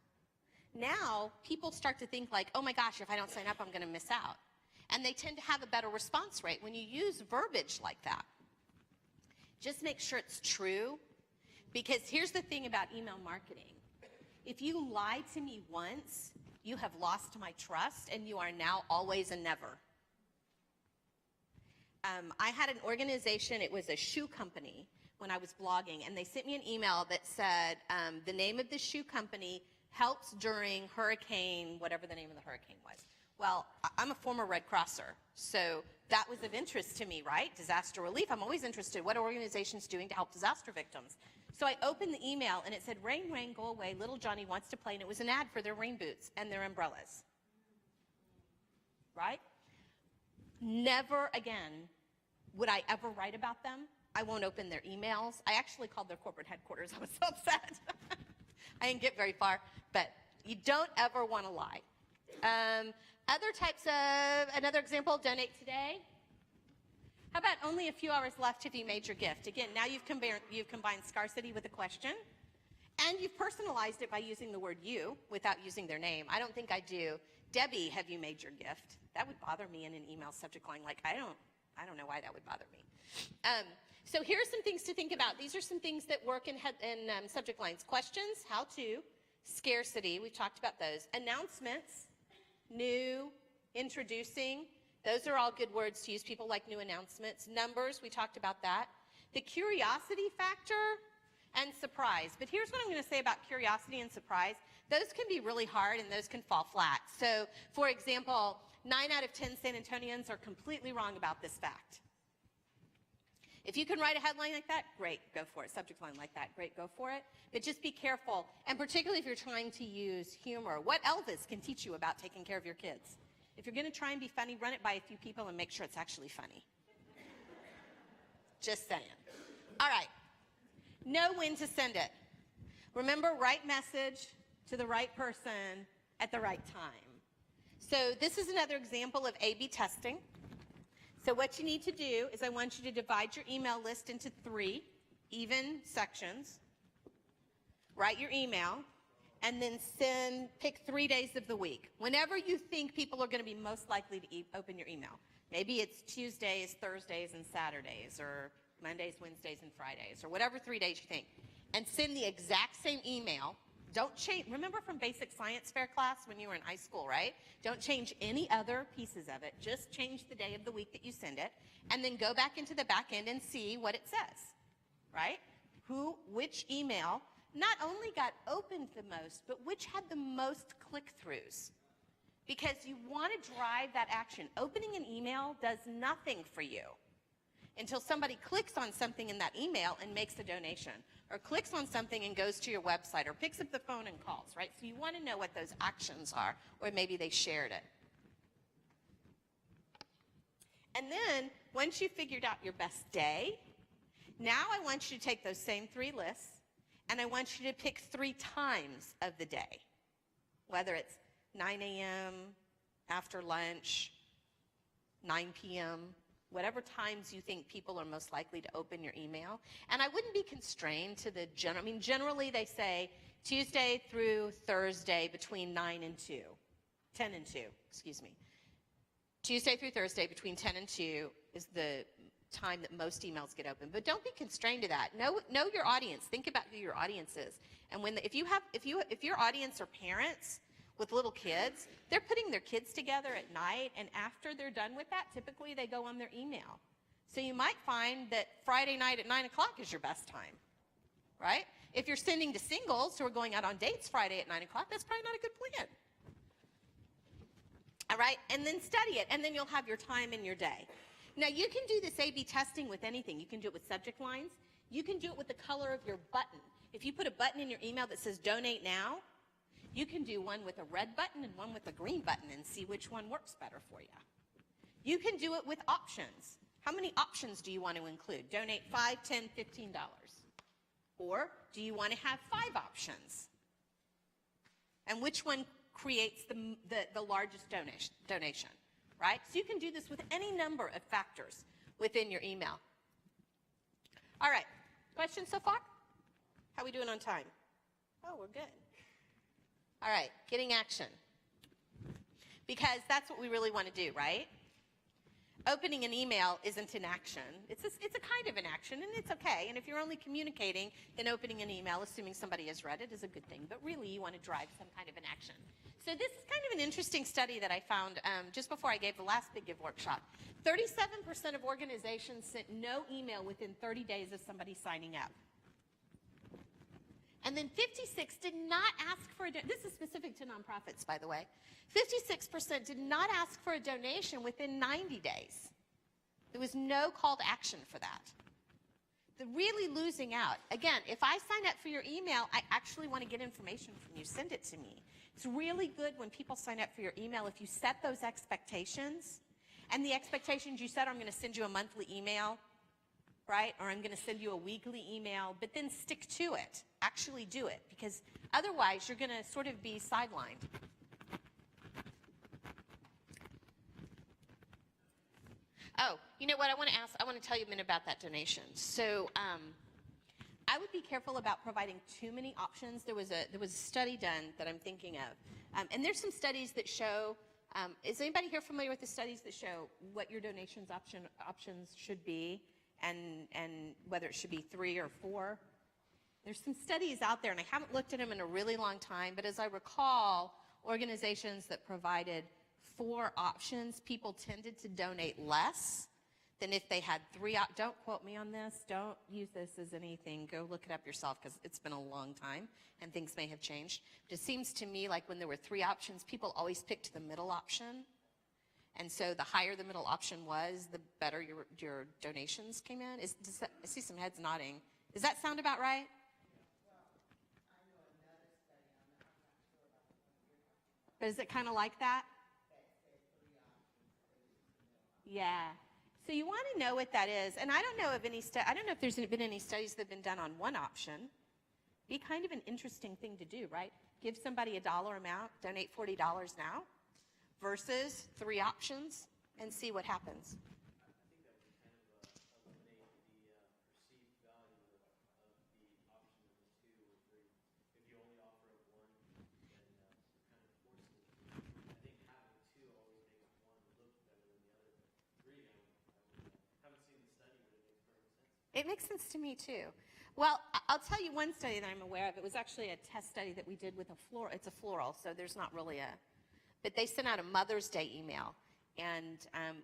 now people start to think like, oh my gosh, if I don't sign up, I'm going to miss out. And they tend to have a better response rate when you use verbiage like that. Just make sure it's true, because here's the thing about email marketing. If you lie to me once, you have lost my trust, and you are now always a never. I had an organization, it was a shoe company when I was blogging, and they sent me an email that said the name of the shoe company helps during hurricane, whatever the name of the hurricane was. Well, I'm a former Red Crosser, so that was of interest to me, right? Disaster relief, I'm always interested. What are organizations doing to help disaster victims? So I opened the email, and it said, rain, rain, go away, little Johnny wants to play, and it was an ad for their rain boots and their umbrellas. Right? Never again would I ever write about them. I won't open their emails. I actually called their corporate headquarters. I was so upset. I didn't get very far, but you don't ever want to lie. Other types of, another example, donate today. How about only a few hours left if you made your gift? Again, now you've combined scarcity with a question, And you've personalized it by using the word you without using their name. I don't think I do. Debbie, have you made your gift? That would bother me in an email subject line. Like, I don't know why that would bother me. So here are some things to think about. These are some things that work in subject lines. Questions, how to, scarcity, we've talked about those. Announcements, new, introducing, those are all good words to use. People like new announcements. Numbers, we talked about that. The curiosity factor and surprise. But here's what I'm going to say about curiosity and surprise. Those can be really hard and those can fall flat. So, for example, 9 out of 10 San Antonians are completely wrong about this fact. If you can write a headline like that, great, go for it. Subject line like that, great, go for it. But just be careful, and particularly if you're trying to use humor. What Elvis can teach you about taking care of your kids? If you're going to try and be funny, run it by a few people and make sure it's actually funny. Just saying. All right. Know when to send it. Remember, right message to the right person at the right time. So this is another example of A/B testing. So what you need to do is I want you to divide your email list into 3 even sections. Write your email, and then pick 3 days of the week. Whenever you think people are going to be most likely to open your email. Maybe it's Tuesdays, Thursdays, and Saturdays, or Mondays, Wednesdays, and Fridays, or whatever 3 days you think. And send the exact same email. Don't change. Remember from basic science fair class when you were in high school, right? Don't change any other pieces of it. Just change the day of the week that you send it, and then go back into the back end and see what it says, right? Which email not only got opened the most, but which had the most click-throughs. Because you want to drive that action. Opening an email does nothing for you until somebody clicks on something in that email and makes a donation, or clicks on something and goes to your website, or picks up the phone and calls, right? So you want to know what those actions are, or maybe they shared it. And then, once you've figured out your best day, now I want you to take those same 3 lists, and I want you to pick 3 times of the day, whether it's 9 a.m., after lunch, 9 p.m., whatever times you think people are most likely to open your email. And I wouldn't be constrained to the general. I mean, generally they say Tuesday through Thursday between 10 and 2, excuse me. Tuesday through Thursday between 10 and 2 is the time that most emails get open. But don't be constrained to that. Know your audience. Think about who your audience is. And if your audience are parents with little kids, they're putting their kids together at night, and after they're done with that, typically they go on their email. So you might find that Friday night at 9 o'clock is your best time, right? If you're sending to singles who are going out on dates Friday at 9 o'clock, that's probably not a good plan. All right, and then study it, and then you'll have your time in your day. Now, you can do this A/B testing with anything. You can do it with subject lines. You can do it with the color of your button. If you put a button in your email that says donate now, you can do one with a red button and one with a green button and see which one works better for you. You can do it with options. How many options do you want to include? Donate $5, $10, $15. Or do you want to have 5 options? And which one creates the largest donation, right? So you can do this with any number of factors within your email. All right, questions so far? How are we doing on time? Oh, we're good. All right, getting action. Because that's what we really want to do, right? Opening an email isn't an action. It's a kind of an action, and it's okay. And if you're only communicating, then opening an email, assuming somebody has read it, is a good thing. But really, you want to drive some kind of an action. So this is kind of an interesting study that I found just before I gave the last Big Give workshop. 37% of organizations sent no email within 30 days of somebody signing up. And then 56 did not ask for a this is specific to nonprofits, by the way. 56% did not ask for a donation within 90 days. There was no call to action for that. They're really losing out. Again, if I sign up for your email, I actually want to get information from you. Send it to me. It's really good when people sign up for your email if you set those expectations. And the expectations you set, I'm going to send you a monthly email, right? Or I'm going to send you a weekly email, but then stick to it. Actually do it, because otherwise you're going to sort of be sidelined. Oh, you know what? I want to tell you a minute about that donation. So I would be careful about providing too many options. There was a study done that I'm thinking of, and there's some studies that show. Is anybody here familiar with the studies that show what your donations options should be, and whether it should be 3 or 4? There's some studies out there, and I haven't looked at them in a really long time, but as I recall, organizations that provided 4 options, people tended to donate less than if they had 3. Don't quote me on this. Don't use this as anything. Go look it up yourself, because it's been a long time, and things may have changed. But it seems to me like when there were 3 options, people always picked the middle option. And so the higher the middle option was, the better your donations came in. I see some heads nodding. Does that sound about right? But is it kind of like that? Yeah. So you want to know what that is. And I don't know of any I don't know if there's been any studies that have been done on one option. Be kind of an interesting thing to do, right? Give somebody a dollar amount, donate $40 now, versus 3 options, and see what happens. It makes sense to me too. Well, I'll tell you one study that I'm aware of. It was actually a test study that we did with a floral. It's a floral, so there's not really but they sent out a Mother's Day email, and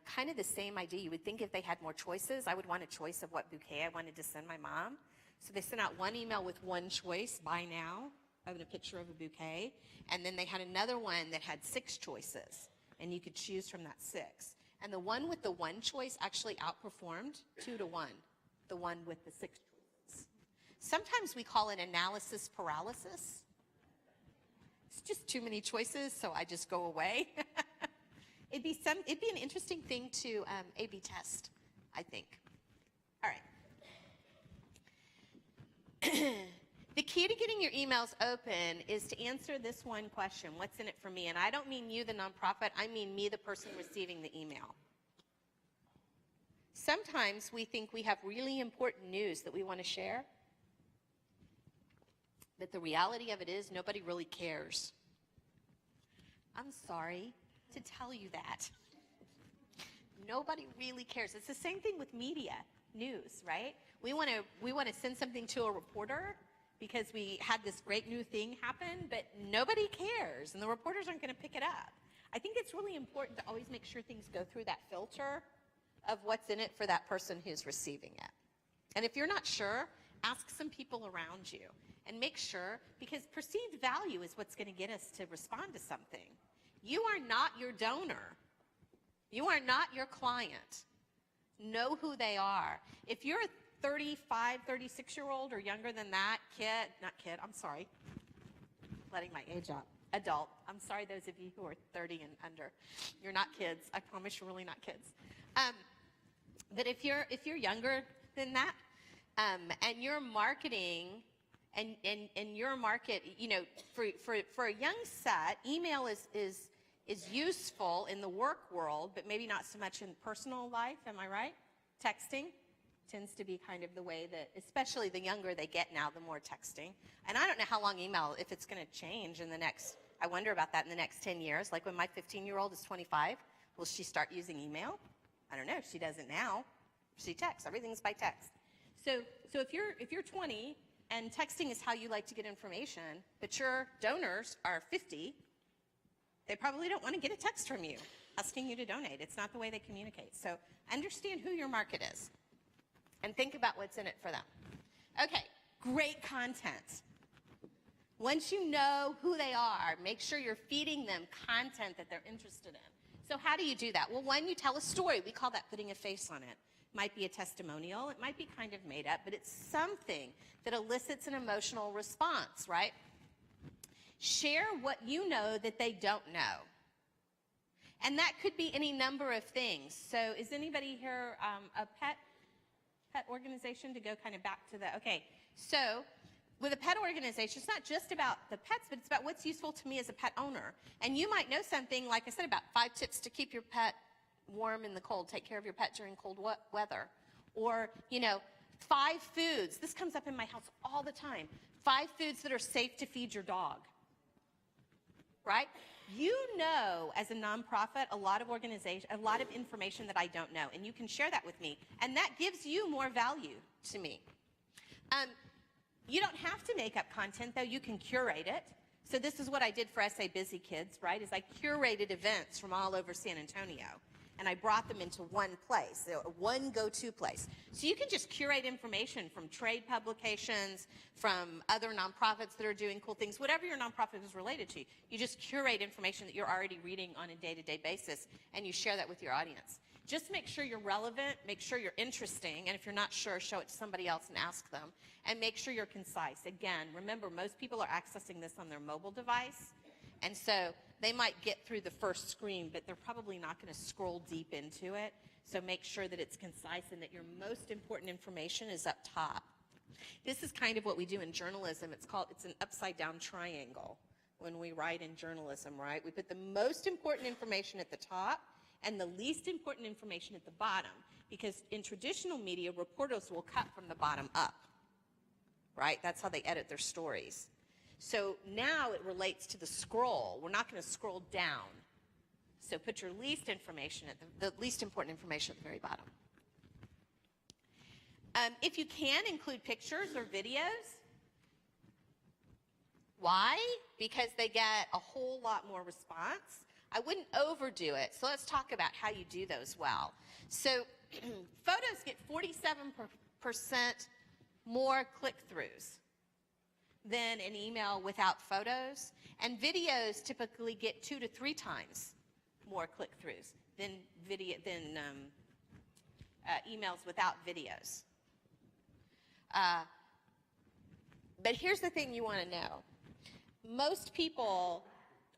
kind of the same idea. You would think if they had more choices, I would want a choice of what bouquet I wanted to send my mom. So they sent out one email with one choice, buy now, having a picture of a bouquet, and then they had another one that had 6 choices, and you could choose from that 6. And the one with the 1 choice actually outperformed 2 to 1. The one with the 6 choices. Sometimes we call it analysis paralysis. It's just too many choices, so I just go away. It'd be an interesting thing to A/B test, I think. All right. The key to getting your emails open is to answer this one question: what's in it for me? And I don't mean you, the nonprofit. I mean me, the person receiving the email. Sometimes we think we have really important news that we want to share, but the reality of it is nobody really cares. I'm sorry to tell you that. Nobody really cares. It's the same thing with media, news, right? We want to send something to a reporter because we had this great new thing happen, but nobody cares, and the reporters aren't going to pick it up. I think it's really important to always make sure things go through that filter of what's in it for that person who's receiving it. And if you're not sure, ask some people around you and make sure, because perceived value is what's going to get us to respond to something. You are not your donor. You are not your client. Know who they are. If you're a 35, 36-year-old or younger than that, letting my age up. Adult. I'm sorry, those of you who are 30 and under. You're not kids. I promise you're really not kids. But if you're younger than that, and you're marketing, and your market, for a young set, email is useful in the work world, but maybe not so much in personal life. Am I right? Texting tends to be kind of the way that, especially the younger they get now, the more texting. And I don't know how long email, if it's going to change in the next. I wonder about that in the next 10 years. Like when my 15-year-old is 25, will she start using email? I don't know. She doesn't now. She texts. Everything's by text. So if you're 20 and texting is how you like to get information, but your donors are 50, they probably don't want to get a text from you asking you to donate. It's not the way they communicate. So understand who your market is and think about what's in it for them. Okay, great content. Once you know who they are, make sure you're feeding them content that they're interested in. So how do you do that? Well, one, you tell a story. We call that putting a face on it. It might be a testimonial. It might be kind of made up, but it's something that elicits an emotional response, right? Share what you know that they don't know. And that could be any number of things. So is anybody here a pet organization, to go kind of back to the, okay. So with a pet organization, it's not just about the pets, but it's about what's useful to me as a pet owner. And you might know something, like I said, about 5 tips to keep your pet warm in the cold, take care of your pet during cold weather. Or, 5 foods. This comes up in my house all the time. 5 foods that are safe to feed your dog. Right? You know, as a nonprofit, a lot of information that I don't know, and you can share that with me, and that gives you more value to me. You don't have to make up content, though. You can curate it. So this is what I did for SA Busy Kids, right, is I curated events from all over San Antonio, and I brought them into one place, one go-to place. So you can just curate information from trade publications, from other nonprofits that are doing cool things, whatever your nonprofit is related to. You just curate information that you're already reading on a day-to-day basis, and you share that with your audience. Just make sure you're relevant, make sure you're interesting, and if you're not sure, show it to somebody else and ask them, and make sure you're concise. Again, remember, most people are accessing this on their mobile device, and so they might get through the first screen, but they're probably not going to scroll deep into it. So make sure that it's concise and that your most important information is up top. This is kind of what we do in journalism. It's an upside down triangle when we write in journalism, right? We put the most important information at the top and the least important information at the bottom, because in traditional media, reporters will cut from the bottom up, right? That's how they edit their stories. So now it relates to the scroll. We're not going to scroll down. So put your least information at the least important information at the very bottom. If you can, include pictures or videos. Why? Because they get a whole lot more response. I wouldn't overdo it. So let's talk about how you do those well. So photos get 47% more click-throughs than an email without photos, and videos typically get 2 to 3 times more click-throughs than emails without videos. But here's the thing you want to know. Most people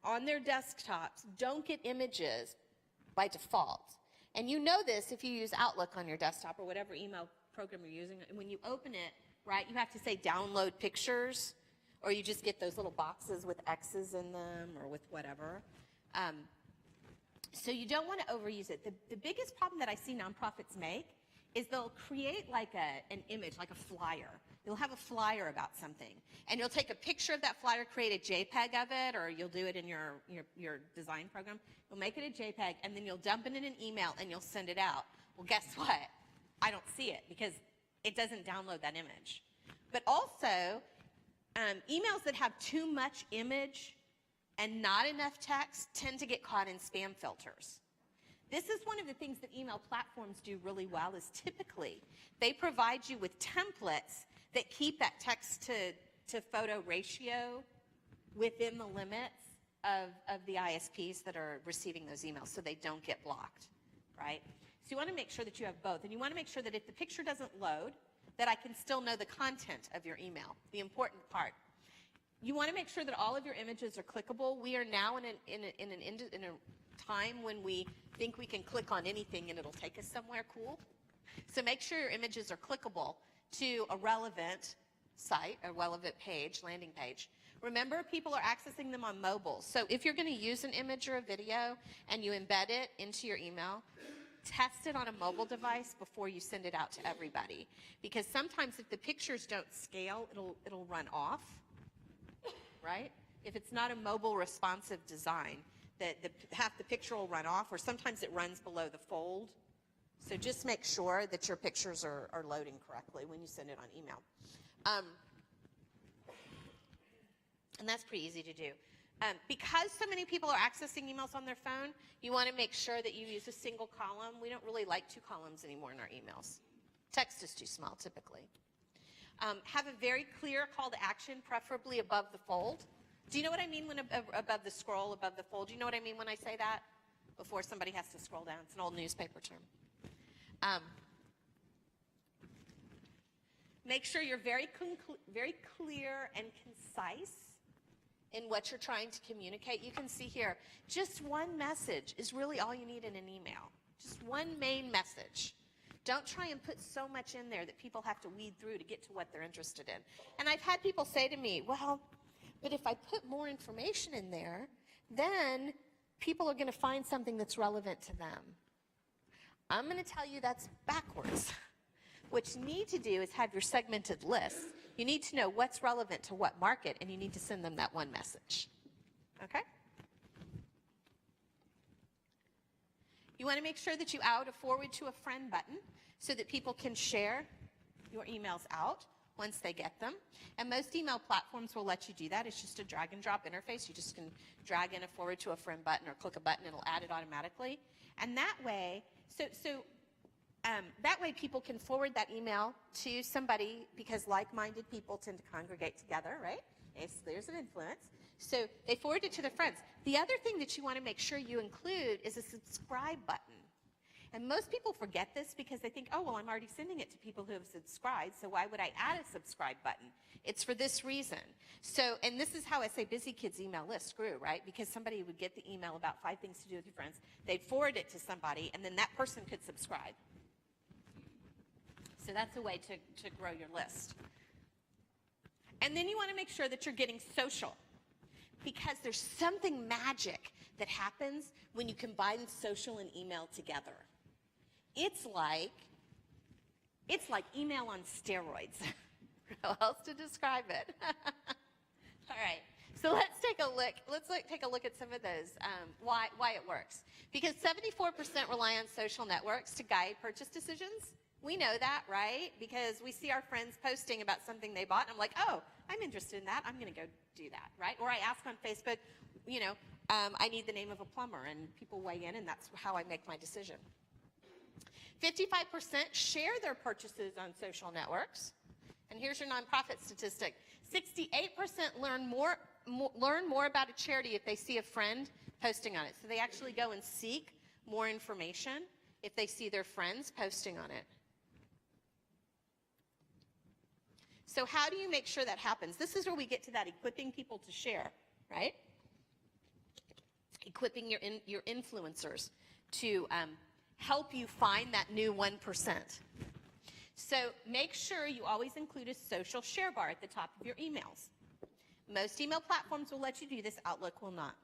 on their desktops don't get images by default. And you know this if you use Outlook on your desktop or whatever email program you're using. And when you open it, right, you have to say download pictures, or you just get those little boxes with X's in them or with whatever. So you don't want to overuse it. The biggest problem that I see nonprofits make is they'll create like an image, like a flyer. You'll have a flyer about something, and you'll take a picture of that flyer, create a JPEG of it, or you'll do it in your design program. You'll make it a JPEG, and then you'll dump it in an email, and you'll send it out. Well, guess what? I don't see it because it doesn't download that image. But also, emails that have too much image and not enough text tend to get caught in spam filters. This is one of the things that email platforms do really well, is typically they provide you with templates that keep that text to photo ratio within the limits of the ISPs that are receiving those emails, so they don't get blocked, right? So you want to make sure that you have both, and you want to make sure that if the picture doesn't load, that I can still know the content of your email, the important part. You want to make sure that all of your images are clickable. We are now in a time when we think we can click on anything and it'll take us somewhere cool. So make sure your images are clickable to a relevant site, a relevant page, landing page. Remember, people are accessing them on mobile. So if you're going to use an image or a video and you embed it into your email, test it on a mobile device before you send it out to everybody. Because sometimes if the pictures don't scale, it'll run off, right? If it's not a mobile responsive design, half the picture will run off, or sometimes it runs below the fold. So just make sure that your pictures are loading correctly when you send it on email. And that's pretty easy to do. Because so many people are accessing emails on their phone, you want to make sure that you use a single column. We don't really like 2 columns anymore in our emails. Text is too small, typically. Have a very clear call to action, preferably above the fold. Do you know what I mean when above the scroll, above the fold? Do you know what I mean when I say that? Before somebody has to scroll down. It's an old newspaper term. Make sure you're very clear and concise in what you're trying to communicate. You can see here, just one message is really all you need in an email. Just one main message. Don't try and put so much in there that people have to weed through to get to what they're interested in. And I've had people say to me, well, but if I put more information in there, then people are going to find something that's relevant to them. I'm going to tell you that's backwards. What you need to do is have your segmented lists. You need to know what's relevant to what market, and you need to send them that one message. Okay? You want to make sure that you add a forward to a friend button so that people can share your emails out once they get them. And most email platforms will let you do that. It's just a drag and drop interface. You just can drag in a forward to a friend button or click a button, it'll add it automatically. And that way, that way people can forward that email to somebody, because like-minded people tend to congregate together, right? There's an influence. So they forward it to their friends. The other thing that you want to make sure you include is a subscribe button. And most people forget this because they think, oh, well, I'm already sending it to people who have subscribed, so why would I add a subscribe button? It's for this reason. So, and this is how I say Busy Kids email list grew, right? Because somebody would get the email about 5 things to do with your friends. They'd forward it to somebody, and then that person could subscribe. So that's a way to grow your list. And then you want to make sure that you're getting social, because there's something magic that happens when you combine social and email together. It's like email on steroids. How else to describe it? All right. So let's take a look. Take a look at some of those, why it works. Because 74% rely on social networks to guide purchase decisions. We know that, right? Because we see our friends posting about something they bought, and I'm like, oh, I'm interested in that. I'm going to go do that, right? Or I ask on Facebook, I need the name of a plumber, and people weigh in, and that's how I make my decision. 55% share their purchases on social networks. And here's your nonprofit statistic. 68% learn more about a charity if they see a friend posting on it. So they actually go and seek more information if they see their friends posting on it. So how do you make sure that happens? This is where we get to that equipping people to share, right? Equipping your influencers to help you find that new 1%. So make sure you always include a social share bar at the top of your emails. Most email platforms will let you do this. Outlook will not.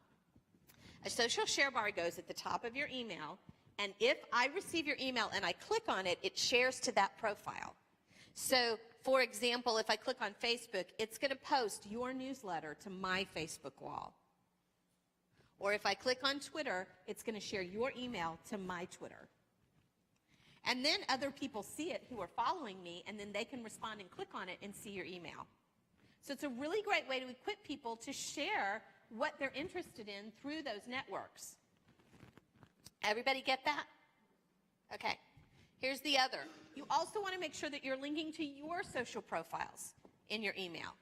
A social share bar goes at the top of your email, and if I receive your email and I click on it, it shares to that profile. So, for example, if I click on Facebook, it's going to post your newsletter to my Facebook wall. Or if I click on Twitter, it's going to share your email to my Twitter. And then other people see it who are following me, and then they can respond and click on it and see your email. So it's a really great way to equip people to share what they're interested in through those networks. Everybody get that? Okay. Here's the other. You also want to make sure that you're linking to your social profiles in your email.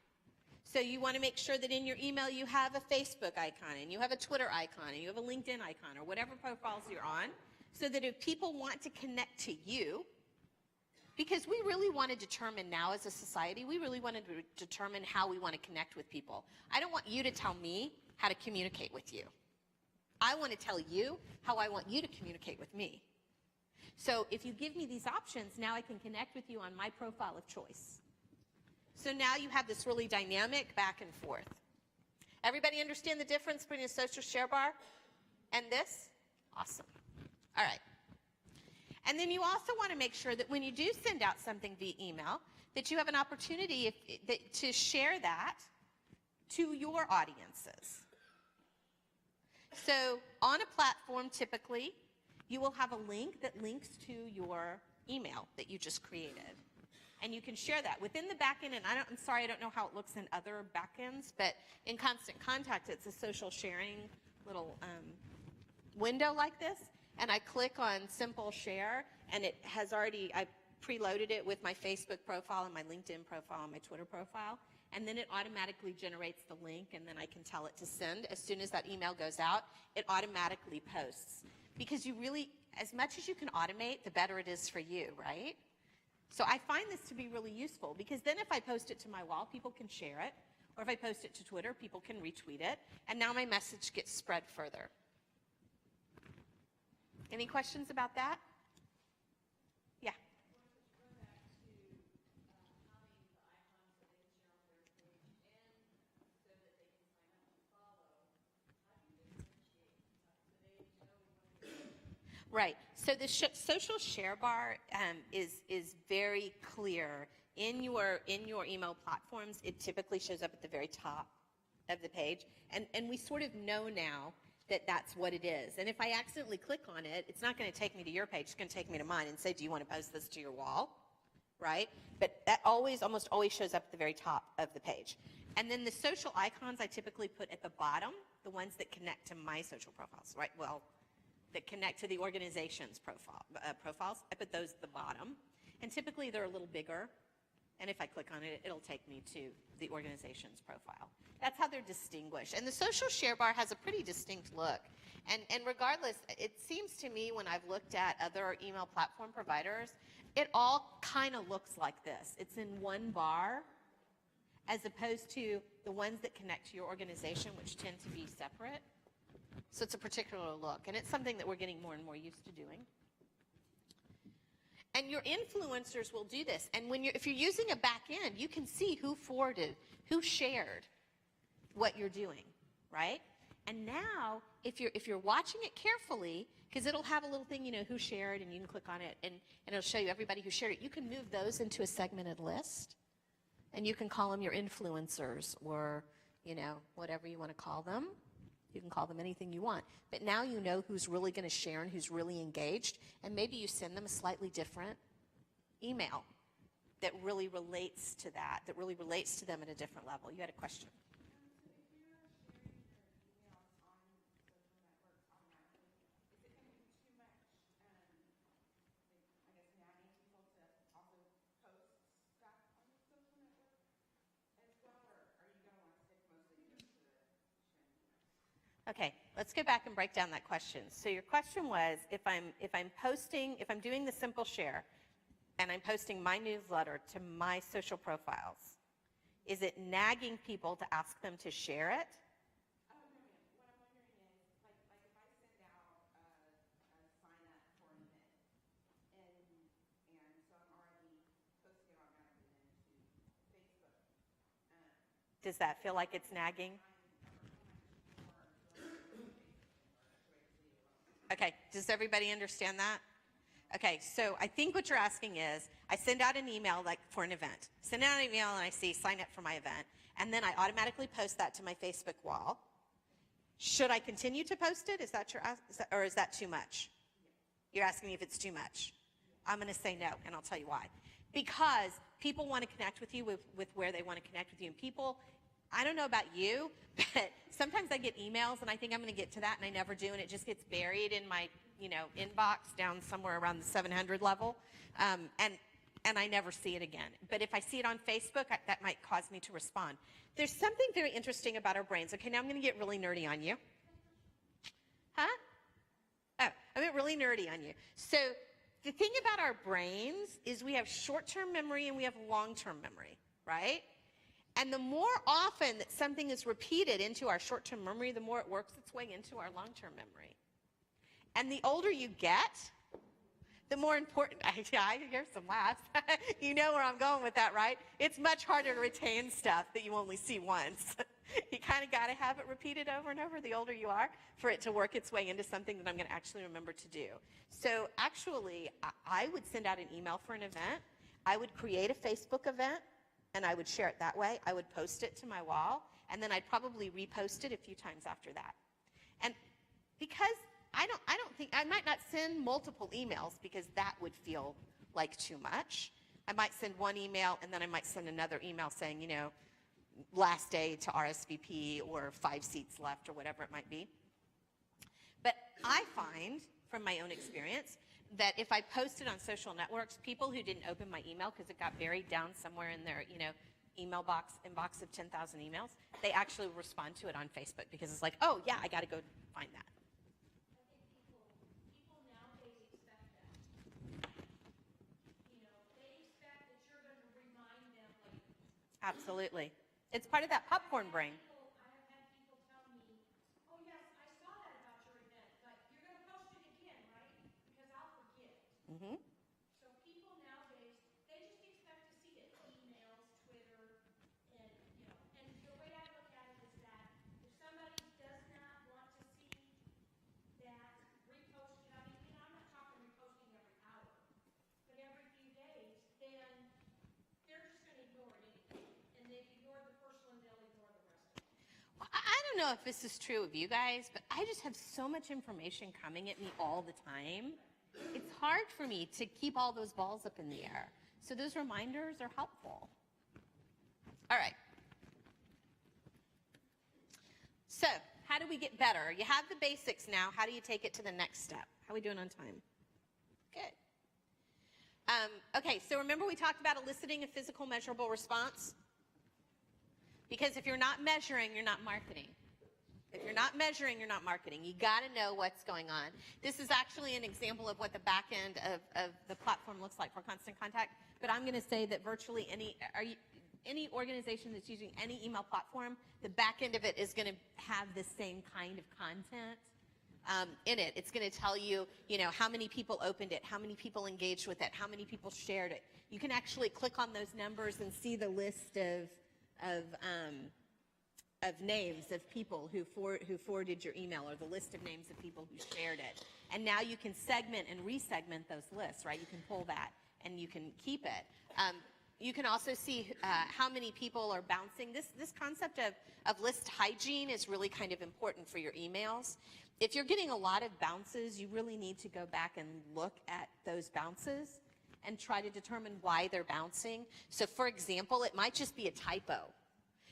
So you want to make sure that in your email you have a Facebook icon, and you have a Twitter icon, and you have a LinkedIn icon, or whatever profiles you're on, so that if people want to connect to you, because we really want to determine now as a society, we really want to determine how we want to connect with people. I don't want you to tell me how to communicate with you. I want to tell you how I want you to communicate with me. So if you give me these options, now I can connect with you on my profile of choice. So now you have this really dynamic back and forth. Everybody understand the difference between a social share bar and this? Awesome. All right. And then you also want to make sure that when you do send out something via email, that you have an opportunity to share that to your audiences. So on a platform, typically, you will have a link that links to your email that you just created. And you can share that within the backend. And I'm sorry, I don't know how it looks in other backends, but in Constant Contact, it's a social sharing little window like this. And I click on Simple Share, and it has already, I preloaded it with my Facebook profile and my LinkedIn profile and my Twitter profile. And then it automatically generates the link, and then I can tell it to send. As soon as that email goes out, it automatically posts. Because you really, as much as you can automate, the better it is for you, right? So I find this to be really useful, because then if I post it to my wall, people can share it. Or if I post it to Twitter, people can retweet it. And now my message gets spread further. Any questions about that? Yeah. Right. So the social share bar is very clear in your email platforms. It typically shows up at the very top of the page, and we sort of know now that that's what it is. And if I accidentally click on it, it's not going to take me to your page. It's going to take me to mine and say, "Do you want to post this to your wall?" Right? But that almost always shows up at the very top of the page. And then the social icons I typically put at the bottom, the ones that connect to my social profiles, right? Well, that connect to the organization's profiles. I put those at the bottom. And typically they're a little bigger. And if I click on it, it'll take me to the organization's profile. That's how they're distinguished. And the social share bar has a pretty distinct look. And regardless, it seems to me when I've looked at other email platform providers, it all kind of looks like this. It's in one bar, as opposed to the ones that connect to your organization, which tend to be separate. So it's a particular look, and it's something that we're getting more and more used to doing. And your influencers will do this. And if you're using a back end, you can see who forwarded, who shared what you're doing, right? And now, if you're watching it carefully, because it'll have a little thing, who shared, and you can click on it, and it'll show you everybody who shared it. You can move those into a segmented list, and you can call them your influencers, or, whatever you want to call them. You can call them anything you want. But now you know who's really going to share and who's really engaged, and maybe you send them a slightly different email that really relates to that really relates to them at a different level. You had a question. Okay, let's go back and break down that question. So your question was, if I'm doing the simple share, and I'm posting my newsletter to my social profiles, is it nagging people to ask them to share it? Oh, no, ma'am. What I'm wondering is, like if I send out a sign up for an event, and so I'm already posting it automatically into Facebook. Does that feel like it's nagging? Okay, does everybody understand that? Okay, so I think what you're asking is, I send out an email like for an event. Send out an email and I see sign up for my event, and then I automatically post that to my Facebook wall. Should I continue to post it? Or is that too much? You're asking me if it's too much. I'm going to say no, and I'll tell you why. Because people want to connect with you with where they want to connect with you. And people, I don't know about you, but sometimes I get emails and I think I'm going to get to that and I never do, and it just gets buried in my inbox down somewhere around the 700 level, and I never see it again. But if I see it on Facebook, that might cause me to respond. There's something very interesting about our brains. Okay, now I'm going to get really nerdy on you. Huh? Oh, I get really nerdy on you. So the thing about our brains is we have short-term memory and we have long-term memory, right? And the more often that something is repeated into our short-term memory, the more it works its way into our long-term memory. And the older you get, the more important, I hear some laughs. You know where I'm going with that, right? It's much harder to retain stuff that you only see once. You kind of got to have it repeated over and over the older you are for it to work its way into something that I'm going to actually remember to do. So actually, I would send out an email for an event. I would create a Facebook event, and I would share it that way. I would post it to my wall, and then I'd probably repost it a few times after that. And because I don't think, I might not send multiple emails because that would feel like too much. I might send one email and then I might send another email saying, last day to RSVP or 5 seats left or whatever it might be. But I find from my own experience that if I posted on social networks, people who didn't open my email because it got buried down somewhere in their, email inbox of 10,000 emails, they actually respond to it on Facebook because it's like, oh yeah, I got to go find that. Absolutely. It's part of that popcorn brain. I have had people tell me, oh yes, I saw that about your event, but you're going to post it again, right? Because I'll forget. Mm-hmm. So people nowadays, they just expect to see it. Emails, Twitter, and and the way I look at it is that if somebody does not want to see that reposted, I'm not don't know if this is true of you guys, but I just have so much information coming at me all the time. It's hard for me to keep all those balls up in the air. So those reminders are helpful. All right. So how do we get better? You have the basics now. How do you take it to the next step? How are we doing on time? Good. Okay, so remember we talked about eliciting a physical measurable response? Because if you're not measuring, you're not marketing. If you're not measuring, you're not marketing. You got to know what's going on. This is actually an example of what the back end of the platform looks like for Constant Contact, but I'm going to say that virtually any organization that's using any email platform, the back end of it is going to have the same kind of content in it. It's going to tell you, how many people opened it, how many people engaged with it, how many people shared it. You can actually click on those numbers and see the list of names of people who forwarded your email, or the list of names of people who shared it. And now you can segment and resegment those lists, right? You can pull that and you can keep it. You can also see how many people are bouncing. This concept of list hygiene is really kind of important for your emails. If you're getting a lot of bounces, you really need to go back and look at those bounces and try to determine why they're bouncing. So for example, it might just be a typo.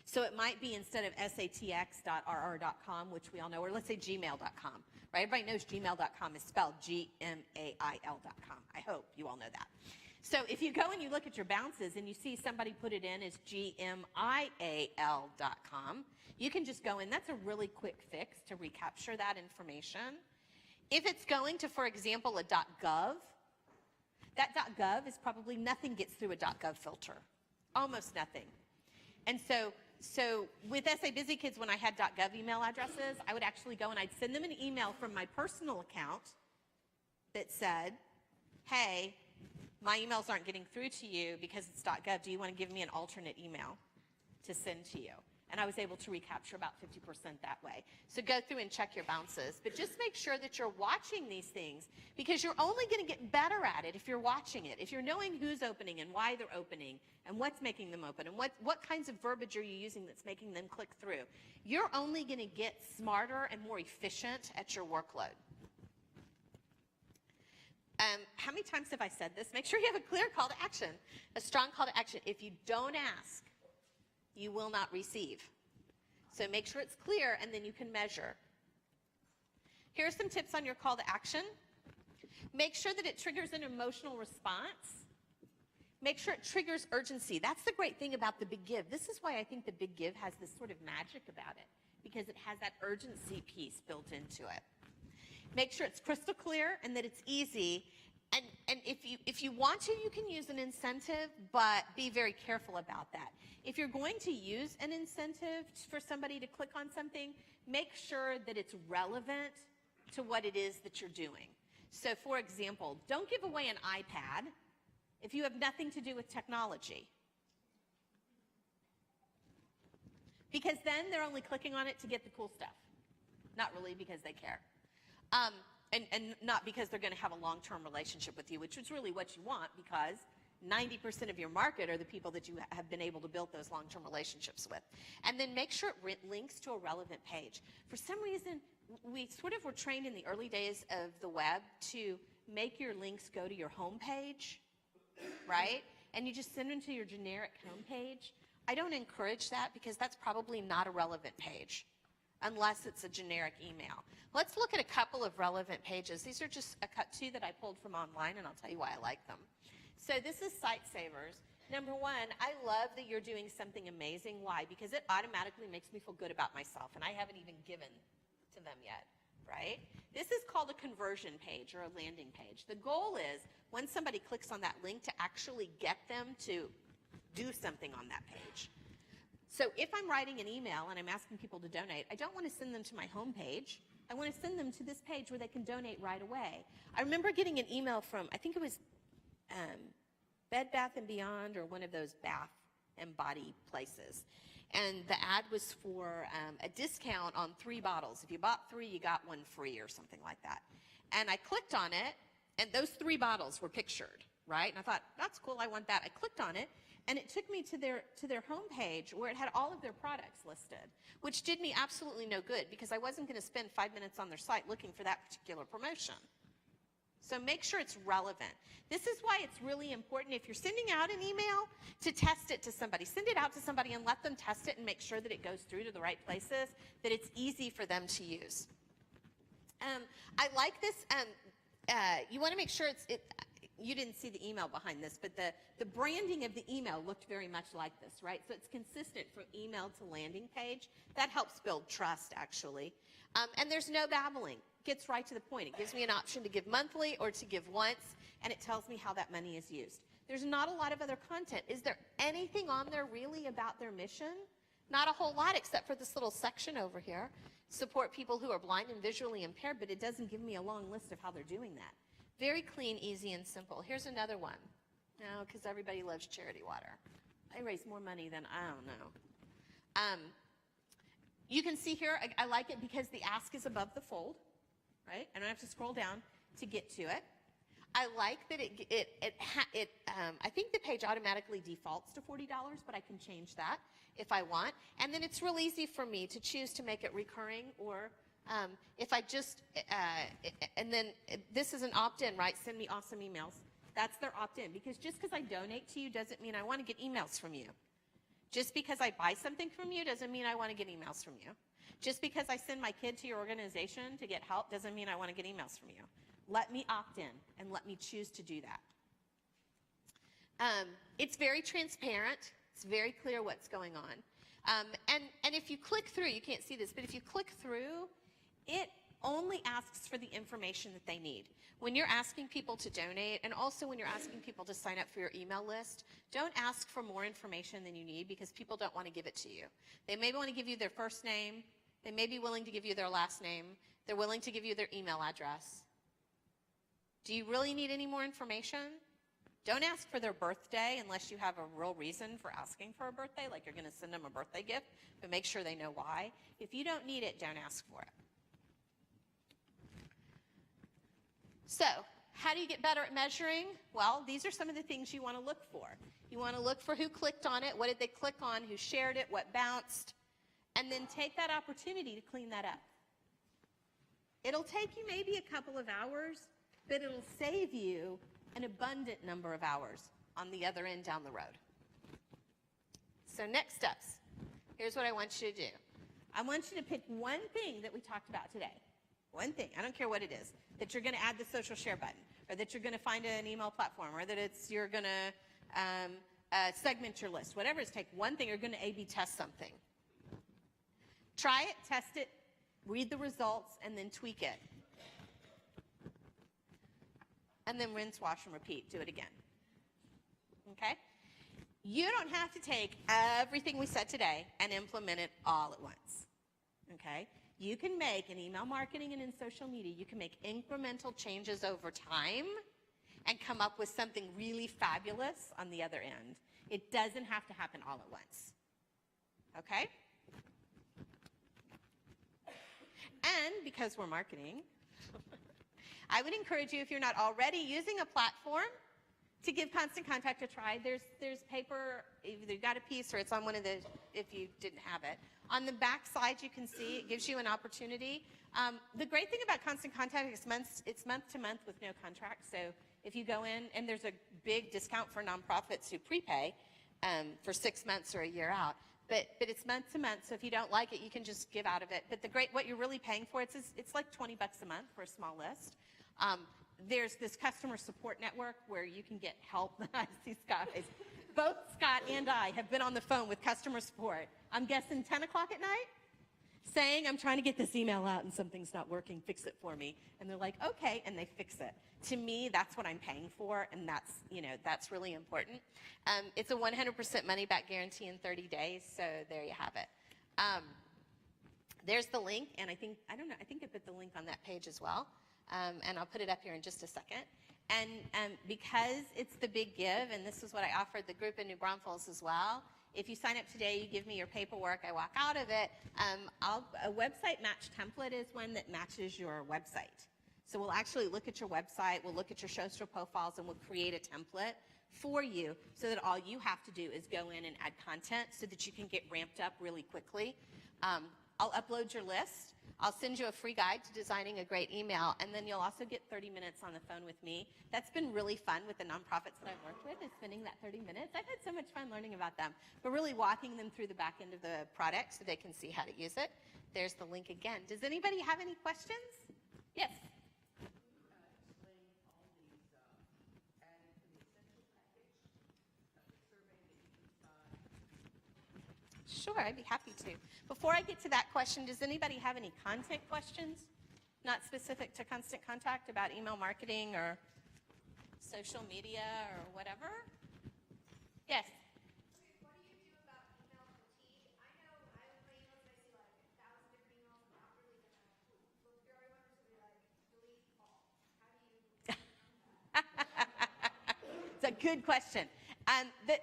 So it might be, instead of satx.rr.com, which we all know, or let's say gmail.com, right? Everybody knows gmail.com is spelled gmail.com. I hope you all know that. So if you go and you look at your bounces and you see somebody put it in as gmail.com, you can just go in. That's a really quick fix to recapture that information. If it's going to, for example, a .gov, that .gov is probably, nothing gets through a .gov filter, almost nothing. And so with SA Busy Kids, when I had .gov email addresses, I would actually go and I'd send them an email from my personal account that said, hey, my emails aren't getting through to you because it's .gov. Do you want to give me an alternate email to send to you? And I was able to recapture about 50% that way. So go through and check your bounces. But just make sure that you're watching these things, because you're only going to get better at it if you're watching it. If you're knowing who's opening and why they're opening and what's making them open and what kinds of verbiage are you using that's making them click through, you're only going to get smarter and more efficient at your workload. How many times have I said this? Make sure you have a clear call to action, a strong call to action. If you don't ask, you will not receive. So make sure it's clear, and then you can measure. Here are some tips on your call to action. Make sure that it triggers an emotional response. Make sure it triggers urgency. That's the great thing about the Big Give. This is why I think the Big Give has this sort of magic about it, because it has that urgency piece built into it. Make sure it's crystal clear and that it's easy. And if you want to, you can use an incentive, but be very careful about that. If you're going to use an incentive for somebody to click on something, make sure that it's relevant to what it is that you're doing. So for example, don't give away an iPad if you have nothing to do with technology, because then they're only clicking on it to get the cool stuff, not really because they care. And not because they're going to have a long-term relationship with you, which is really what you want, because 90% of your market are the people that you have been able to build those long-term relationships with. And then make sure it links to a relevant page. For some reason, we sort of were trained in the early days of the web to make your links go to your home page, right? And you just send them to your generic home page. I don't encourage that, because that's probably not a relevant page, unless it's a generic email. Let's look at a couple of relevant pages. These are just two that I pulled from online, and I'll tell you why I like them. So this is Site Savers. Number one, I love that you're doing something amazing. Why? Because it automatically makes me feel good about myself, and I haven't even given to them yet, right? This is called a conversion page or a landing page. The goal is, when somebody clicks on that link, to actually get them to do something on that page. So if I'm writing an email and I'm asking people to donate, I don't want to send them to my home page. I want to send them to this page where they can donate right away. I remember getting an email from, I think it was Bed Bath & Beyond, or one of those bath and body places. And the ad was for a discount on 3 bottles. If you bought 3, you got 1 free or something like that. And I clicked on it, and those 3 bottles were pictured, right? And I thought, that's cool, I want that. I clicked on it, and it took me to their homepage where it had all of their products listed, which did me absolutely no good because I wasn't going to spend 5 minutes on their site looking for that particular promotion. So make sure it's relevant. This is why it's really important if you're sending out an email to test it to somebody. Send it out to somebody and let them test it and make sure that it goes through to the right places, that it's easy for them to use. I like this. You want to make sure you didn't see the email behind this, but the branding of the email looked very much like this, right? So it's consistent from email to landing page. That helps build trust, actually. And there's no babbling. Gets right to the point. It gives me an option to give monthly or to give once, and it tells me how that money is used. There's not a lot of other content. Is there anything on there really about their mission? Not a whole lot, except for this little section over here. Support people who are blind and visually impaired, but it doesn't give me a long list of how they're doing that. Very clean, easy, and simple. Here's another one. No, because everybody loves charity water. I raise more money than, I don't know. You can see here, I like it because the ask is above the fold, right? I don't have to scroll down to get to it. I like that I think the page automatically defaults to $40, but I can change that if I want. And then it's real easy for me to choose to make it recurring, or if I just, and then this is an opt-in, right? Send me awesome emails. That's their opt-in, because just because I donate to you doesn't mean I want to get emails from you. Just because I buy something from you doesn't mean I want to get emails from you. Just because I send my kid to your organization to get help doesn't mean I want to get emails from you. Let me opt in and let me choose to do that. It's very transparent. It's very clear what's going on. And if you click through, you can't see this, but if you click through, it only asks for the information that they need. When you're asking people to donate, and also when you're asking people to sign up for your email list, don't ask for more information than you need, because people don't want to give it to you. They may want to give you their first name. They may be willing to give you their last name. They're willing to give you their email address. Do you really need any more information? Don't ask for their birthday unless you have a real reason for asking for a birthday, like you're going to send them a birthday gift, but make sure they know why. If you don't need it, don't ask for it. So, how do you get better at measuring? Well, these are some of the things you want to look for. You want to look for who clicked on it, what did they click on, who shared it, what bounced, and then take that opportunity to clean that up. It'll take you maybe a couple of hours, but it'll save you an abundant number of hours on the other end down the road. So next steps. Here's what I want you to do. I want you to pick one thing that we talked about today. One thing, I don't care what it is, that you're going to add the social share button, or that you're going to find an email platform, or that you're going to segment your list. Whatever it is, take one thing. You're going to A/B test something. Try it, test it, read the results, and then tweak it. And then rinse, wash, and repeat. Do it again. Okay? You don't have to take everything we said today and implement it all at once. Okay? You can make, in email marketing and in social media, you can make incremental changes over time and come up with something really fabulous on the other end. It doesn't have to happen all at once. Okay? And because we're marketing, I would encourage you, if you're not already using a platform, to give Constant Contact a try. There's paper, either you got a piece or it's on one of the, if you didn't have it. On the back side, you can see it gives you an opportunity. The great thing about Constant Contact is it's month to month with no contract. So if you go in, and there's a big discount for nonprofits who prepay for 6 months or a year out. But it's month to month, so if you don't like it, you can just give out of it. But what you're really paying for, it's like $20 a month for a small list. There's this customer support network where you can get help. I see Scott. Both Scott and I have been on the phone with customer support. I'm guessing 10 o'clock at night, saying, I'm trying to get this email out and something's not working, fix it for me. And they're like, okay, and they fix it. To me, that's what I'm paying for, and that's really important. It's a 100% money-back guarantee in 30 days, so there you have it. There's the link, and I think I put the link on that page as well. And I'll put it up here in just a second. And because it's the big give, and this is what I offered the group in New Braunfels as well, if you sign up today, you give me your paperwork, I walk out of it, a website match template is one that matches your website. So we'll actually look at your website, we'll look at your social profiles, and we'll create a template for you so that all you have to do is go in and add content so that you can get ramped up really quickly. I'll upload your list. I'll send you a free guide to designing a great email, and then you'll also get 30 minutes on the phone with me. That's been really fun with the nonprofits that I've worked with, is spending that 30 minutes. I've had so much fun learning about them, but really walking them through the back end of the product so they can see how to use it. There's the link again. Does anybody have any questions? Yes? Sure, I'd be happy to. Before I get to that question, does anybody have any content questions? Not specific to Constant Contact, about email marketing or social media or whatever? Yes? What do you do about email fatigue? I know I open my emails and I see like 1,000 different emails. I'm not really gonna look through everyone, so be like, delete all. How do you It's a good question.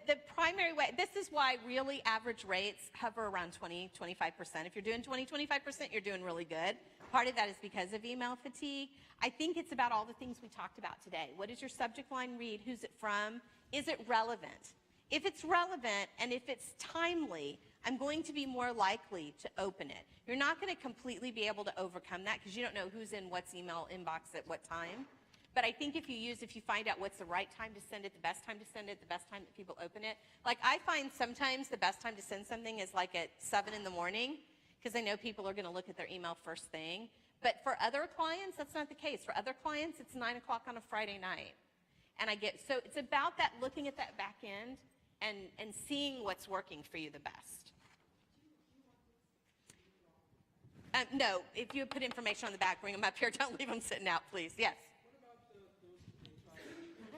The primary way, this is why really average rates hover around 20, 25%. If you're doing 20, 25%, you're doing really good. Part of that is because of email fatigue. I think it's about all the things we talked about today. What does your subject line read? Who's it from? Is it relevant? If it's relevant and if it's timely, I'm going to be more likely to open it. You're not going to completely be able to overcome that because you don't know who's in what's email inbox at what time. But I think if you find out what's the right time to send it, the best time to send it, the best time that people open it. Like I find sometimes the best time to send something is like at 7 in the morning because I know people are going to look at their email first thing. But for other clients, that's not the case. For other clients, it's 9 o'clock on a Friday night. And so it's about that looking at that back end and seeing what's working for you the best. No, if you put information on the back, bring them up here. Don't leave them sitting out, please. Yes?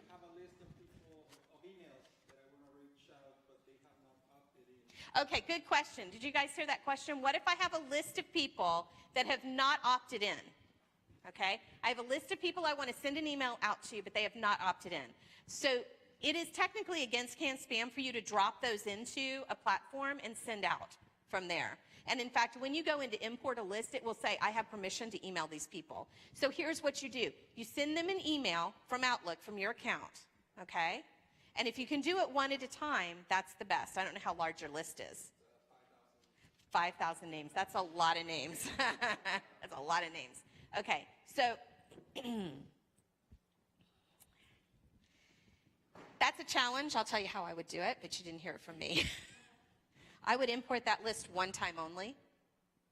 Have a list of people, of emails that I want to reach out, but they have not opted in. Okay, good question. Did you guys hear that question? What if I have a list of people that have not opted in? Okay, I have a list of people I want to send an email out to, but they have not opted in. So it is technically against CAN-SPAM for you to drop those into a platform and send out from there. And in fact, when you go into import a list, it will say, I have permission to email these people. So here's what you do. You send them an email from Outlook, from your account, okay? And if you can do it one at a time, that's the best. I don't know how large your list is. 5,000 names. That's a lot of names. That's a lot of names. Okay, so that's a challenge. I'll tell you how I would do it, but you didn't hear it from me. I would import that list one time only,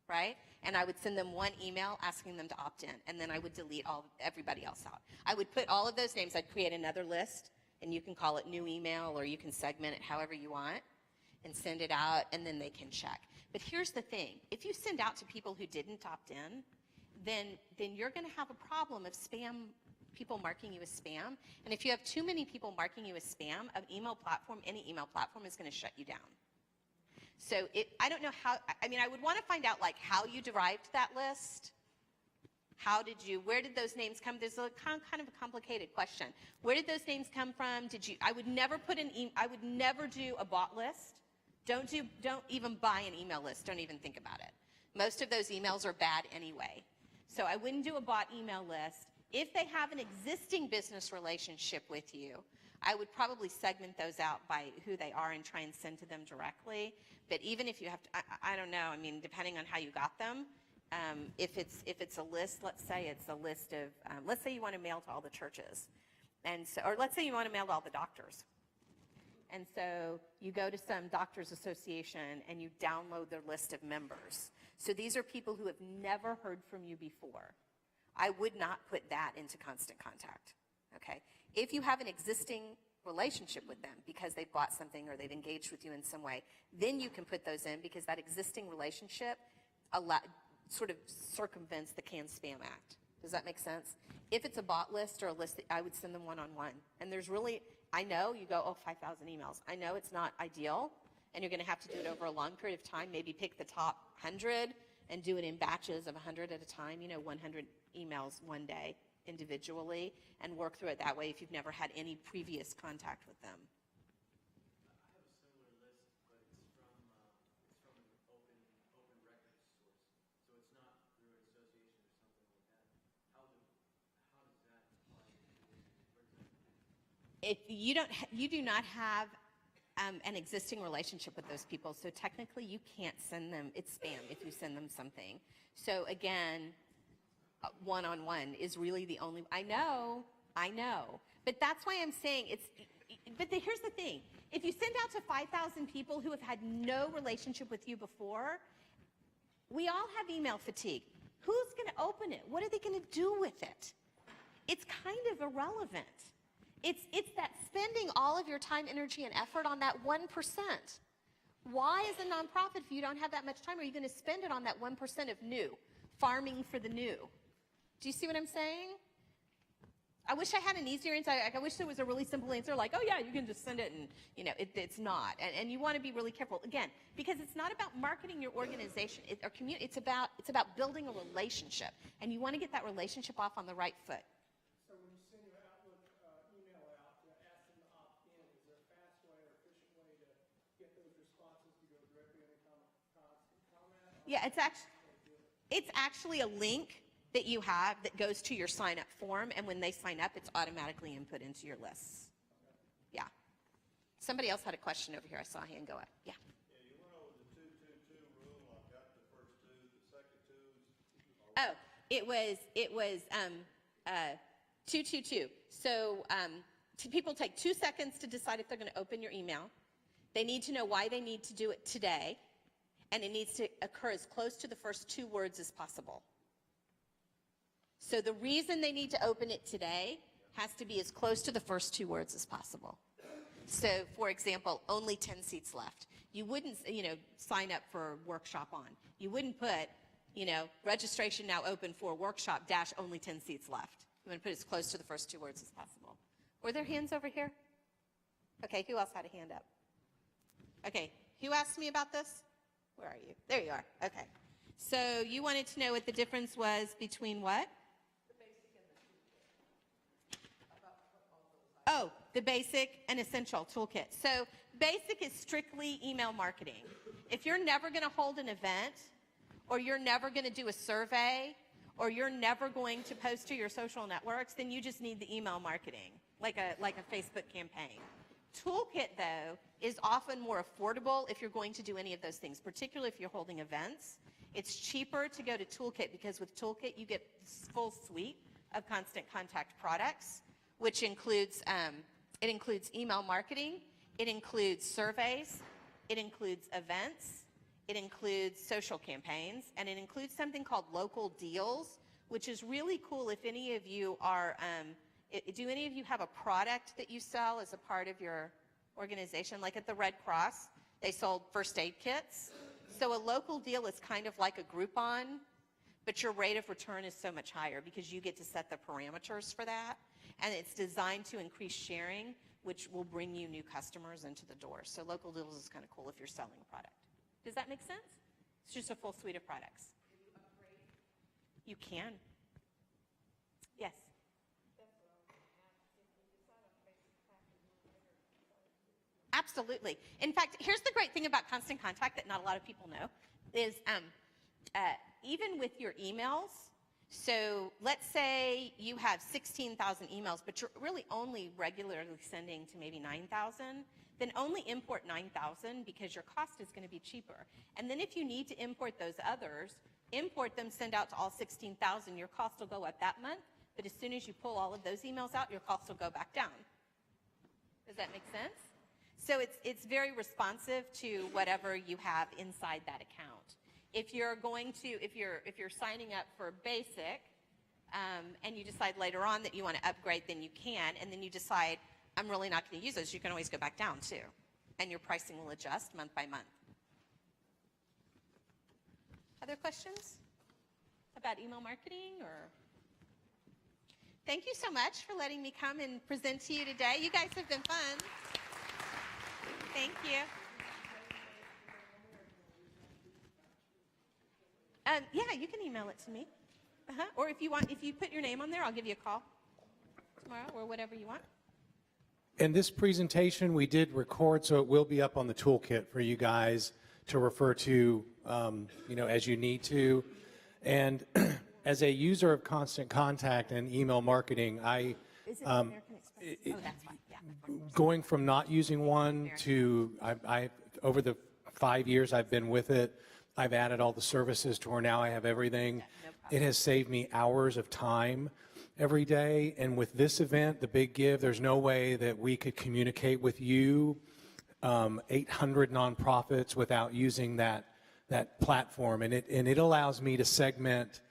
right? And I would send them one email asking them to opt in, and then I would delete everybody else out. I would put all of those names. I'd create another list, and you can call it new email, or you can segment it however you want, and send it out, and then they can check. But here's the thing. If you send out to people who didn't opt in, then you're going to have a problem of spam, people marking you as spam. And if you have too many people marking you as spam, any email platform is going to shut you down. So I don't know how, I would want to find out like how you derived that list. Where did those names come? There's a kind of a complicated question. Where did those names come from? I would never do a bot list. Don't even buy an email list. Don't even think about it. Most of those emails are bad anyway. So I wouldn't do a bot email list. If they have an existing business relationship with you, I would probably segment those out by who they are and try and send to them directly. But even if you have to, I don't know, depending on how you got them, if it's a list, let's say it's a list of, let's say you want to mail to all the churches, or let's say you want to mail to all the doctors. And so you go to some doctors association and you download their list of members. So these are people who have never heard from you before. I would not put that into Constant Contact, okay? If you have an existing relationship with them because they've bought something or they've engaged with you in some way, then you can put those in because that existing relationship sort of circumvents the CAN-SPAM Act. Does that make sense? If it's a bot list or a list, I would send them one-on-one. And there's really, I know you go, 5,000 emails. I know it's not ideal, and you're going to have to do it over a long period of time. Maybe pick the top 100 and do it in batches of 100 at a time, 100 emails one day individually, and work through it that way if you've never had any previous contact with them. I have a similar list, but it's from an open records source, so it's not through an association or something like that. How does that apply to, for example? if you don't, you do not have an existing relationship with those people, so technically you can't send them, it's spam if you send them something. So again, one-on-one is really the only, I know, but that's why I'm saying here's the thing, if you send out to 5,000 people who have had no relationship with you before, we all have email fatigue. Who's going to open it? What are they going to do with it? It's kind of irrelevant. It's that spending all of your time, energy, and effort on that 1%. Why, as a nonprofit, if you don't have that much time, are you going to spend it on that 1% of new, farming for the new? Do you see what I'm saying? I wish I had an easier answer. I wish there was a really simple answer like, oh yeah, you can just send it, and it's not. And you want to be really careful, again, because it's not about marketing your organization or community. It's about building a relationship, and you want to get that relationship off on the right foot. So when you send your Outlook email out to ask them to opt in, is there a fast way or efficient way to get those responses to go directly in the comment? Yeah, it's actually a link that you have that goes to your sign-up form, and when they sign up, it's automatically input into your lists. Yeah. Somebody else had a question over here. I saw a hand go up. Yeah. Yeah, you went over the 222 rule. I've got the first two. The second two. Oh, it was 222. So people take 2 seconds to decide if they're going to open your email. They need to know why they need to do it today, and it needs to occur as close to the first 2 words as possible. So the reason they need to open it today has to be as close to the first 2 words as possible. So, for example, only 10 seats left. You wouldn't, sign up for workshop on. You wouldn't put, registration now open for workshop dash only 10 seats left. You want to put it as close to the first 2 words as possible. Were there hands over here? Okay, who else had a hand up? Okay, who asked me about this? Where are you? There you are. Okay. So you wanted to know what the difference was between what? Oh, the basic and essential toolkit. So basic is strictly email marketing. If you're never going to hold an event, or you're never going to do a survey, or you're never going to post to your social networks, then you just need the email marketing, like a Facebook campaign. Toolkit, though, is often more affordable if you're going to do any of those things, particularly if you're holding events. It's cheaper to go to Toolkit because with Toolkit you get this full suite of Constant Contact products, which includes it includes email marketing, it includes surveys, it includes events, it includes social campaigns, and it includes something called local deals, which is really cool if any of you are, do any of you have a product that you sell as a part of your organization? Like at the Red Cross, they sold first aid kits. So a local deal is kind of like a Groupon, but your rate of return is so much higher because you get to set the parameters for that. And it's designed to increase sharing, which will bring you new customers into the door. So local deals is kind of cool if you're selling a product. Does that make sense? It's just a full suite of products. Can you upgrade? You can. Yes. Absolutely. In fact, here's the great thing about Constant Contact that not a lot of people know is even with your emails, so let's say you have 16,000 emails, but you're really only regularly sending to maybe 9,000, then only import 9,000 because your cost is going to be cheaper. And then if you need to import those others, import them, send out to all 16,000, your cost will go up that month, but as soon as you pull all of those emails out, your cost will go back down. Does that make sense? So it's very responsive to whatever you have inside that account. If you're going to, if you're signing up for basic, and you decide later on that you want to upgrade, then you can, and then you decide I'm really not going to use those, you can always go back down too, and your pricing will adjust month by month. Other questions about email marketing or? Thank you so much for letting me come and present to you today. You guys have been fun. Thank you. Yeah, you can email it to me. Or if you want, if you put your name on there, I'll give you a call tomorrow or whatever you want. And this presentation we did record, so it will be up on the toolkit for you guys to refer to, as you need to. And as a user of Constant Contact and email marketing, Is it American Express? Oh, that's fine, yeah. Going from not using one to, over the 5 years I've been with it, I've added all the services to where now I have everything. It has saved me hours of time every day. And with this event, the Big Give, there's no way that we could communicate with you, 800 nonprofits, without using that platform. And it allows me to segment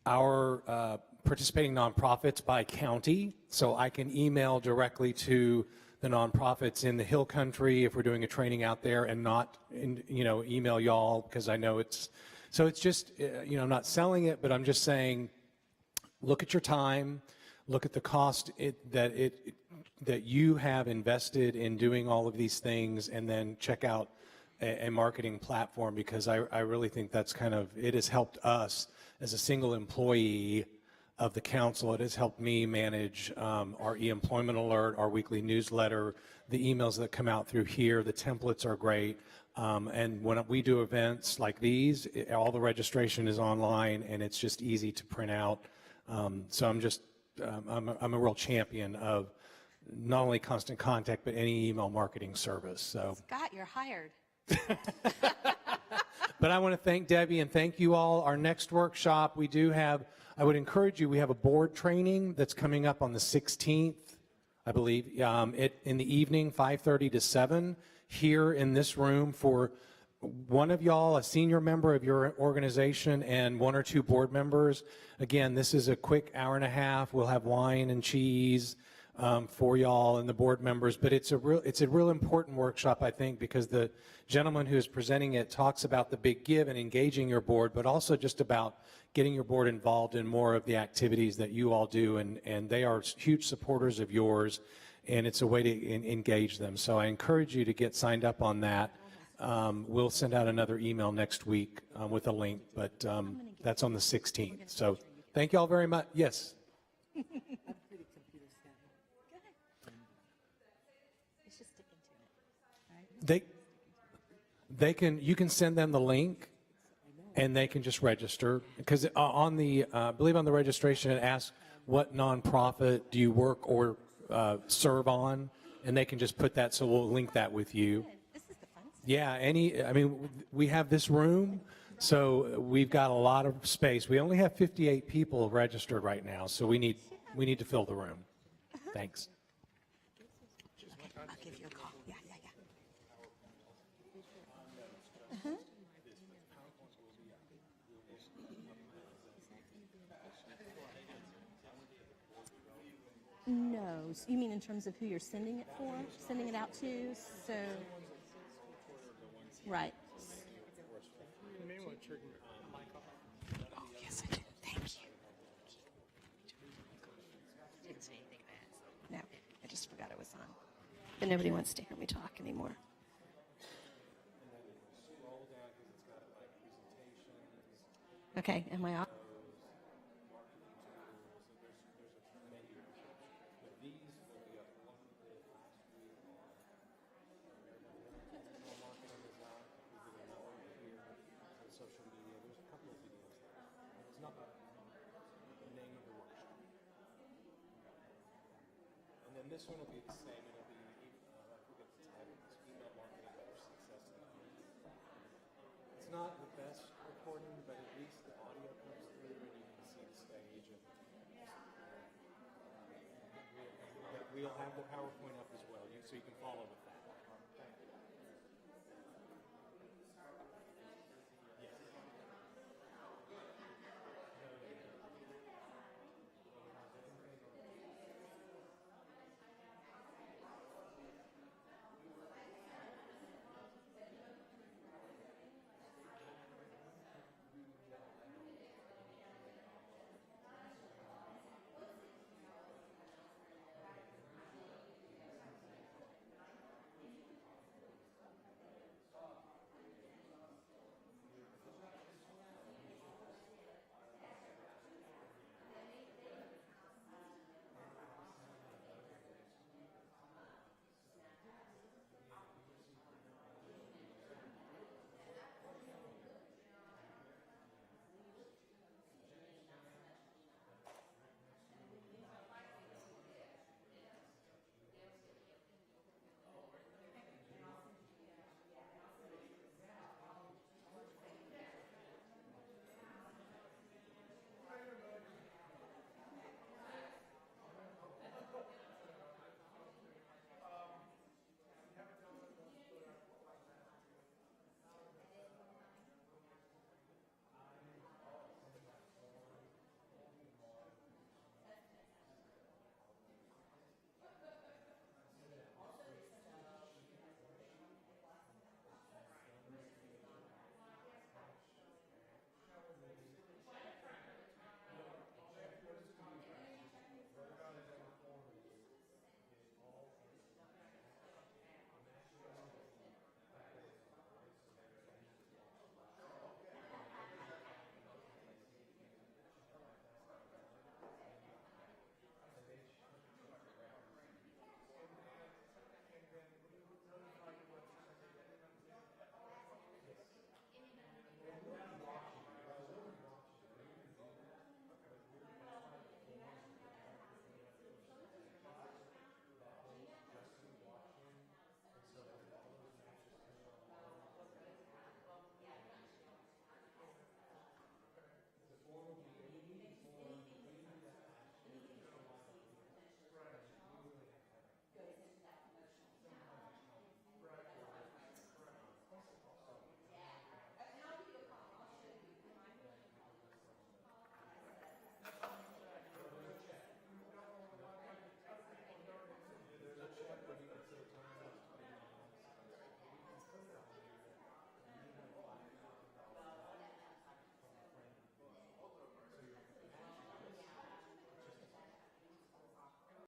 our participating nonprofits by county, so I can email directly to the nonprofits in the Hill Country if we're doing a training out there, and not email y'all, because I know it's just I'm not selling it, but I'm just saying, look at your time, look at the cost that you have invested in doing all of these things, and then check out a marketing platform, because I really think that's it has helped us as a single employee of the council. It has helped me manage our e-employment alert, our weekly newsletter, the emails that come out through here. The templates are great. And when we do events like these, all the registration is online, and it's just easy to print out. So I'm a real champion of not only Constant Contact, but any email marketing service. So, Scott, you're hired. but I want to thank Debbie and thank you all. Our next workshop, I would encourage you, we have a board training that's coming up on the 16th, I believe, in the evening, 5:30 to 7, here in this room, for one of y'all, a senior member of your organization, and 1 or 2 board members. Again, this is a quick hour and a half. We'll have wine and cheese for y'all and the board members, but it's a real important workshop, I think, because the gentleman who is presenting it talks about the Big Give and engaging your board, but also just about getting your board involved in more of the activities that you all do, and they are huge supporters of yours, and it's a way to engage them. So I encourage you to get signed up on that. We'll send out another email next week with a link, but that's on the 16th. So thank you all very much. Yes? It's just sticking to it. You can send them the link, and they can just register, because I believe on the registration it asks what nonprofit do you work or serve on, and they can just put that, so we'll link that with you. This is the fun stuff. Yeah, we have this room, so we've got a lot of space. We only have 58 people registered right now, so we need to fill the room. Thanks. Okay, I'll give you a call. Yeah. No, so you mean in terms of who you're sending it for, sending it out to? So, right. You may want to turn your mic off. Oh, yes, I do. Thank you. No, I just forgot it was on. But nobody wants to hear me talk anymore. Okay, am I off? And then this one will be the same. It'll be, I forget the title, it's email marketing for success. It's not the best recording, but at least the audio comes through and you can see the stage. But we'll have the PowerPoint up as well, so you can follow with that.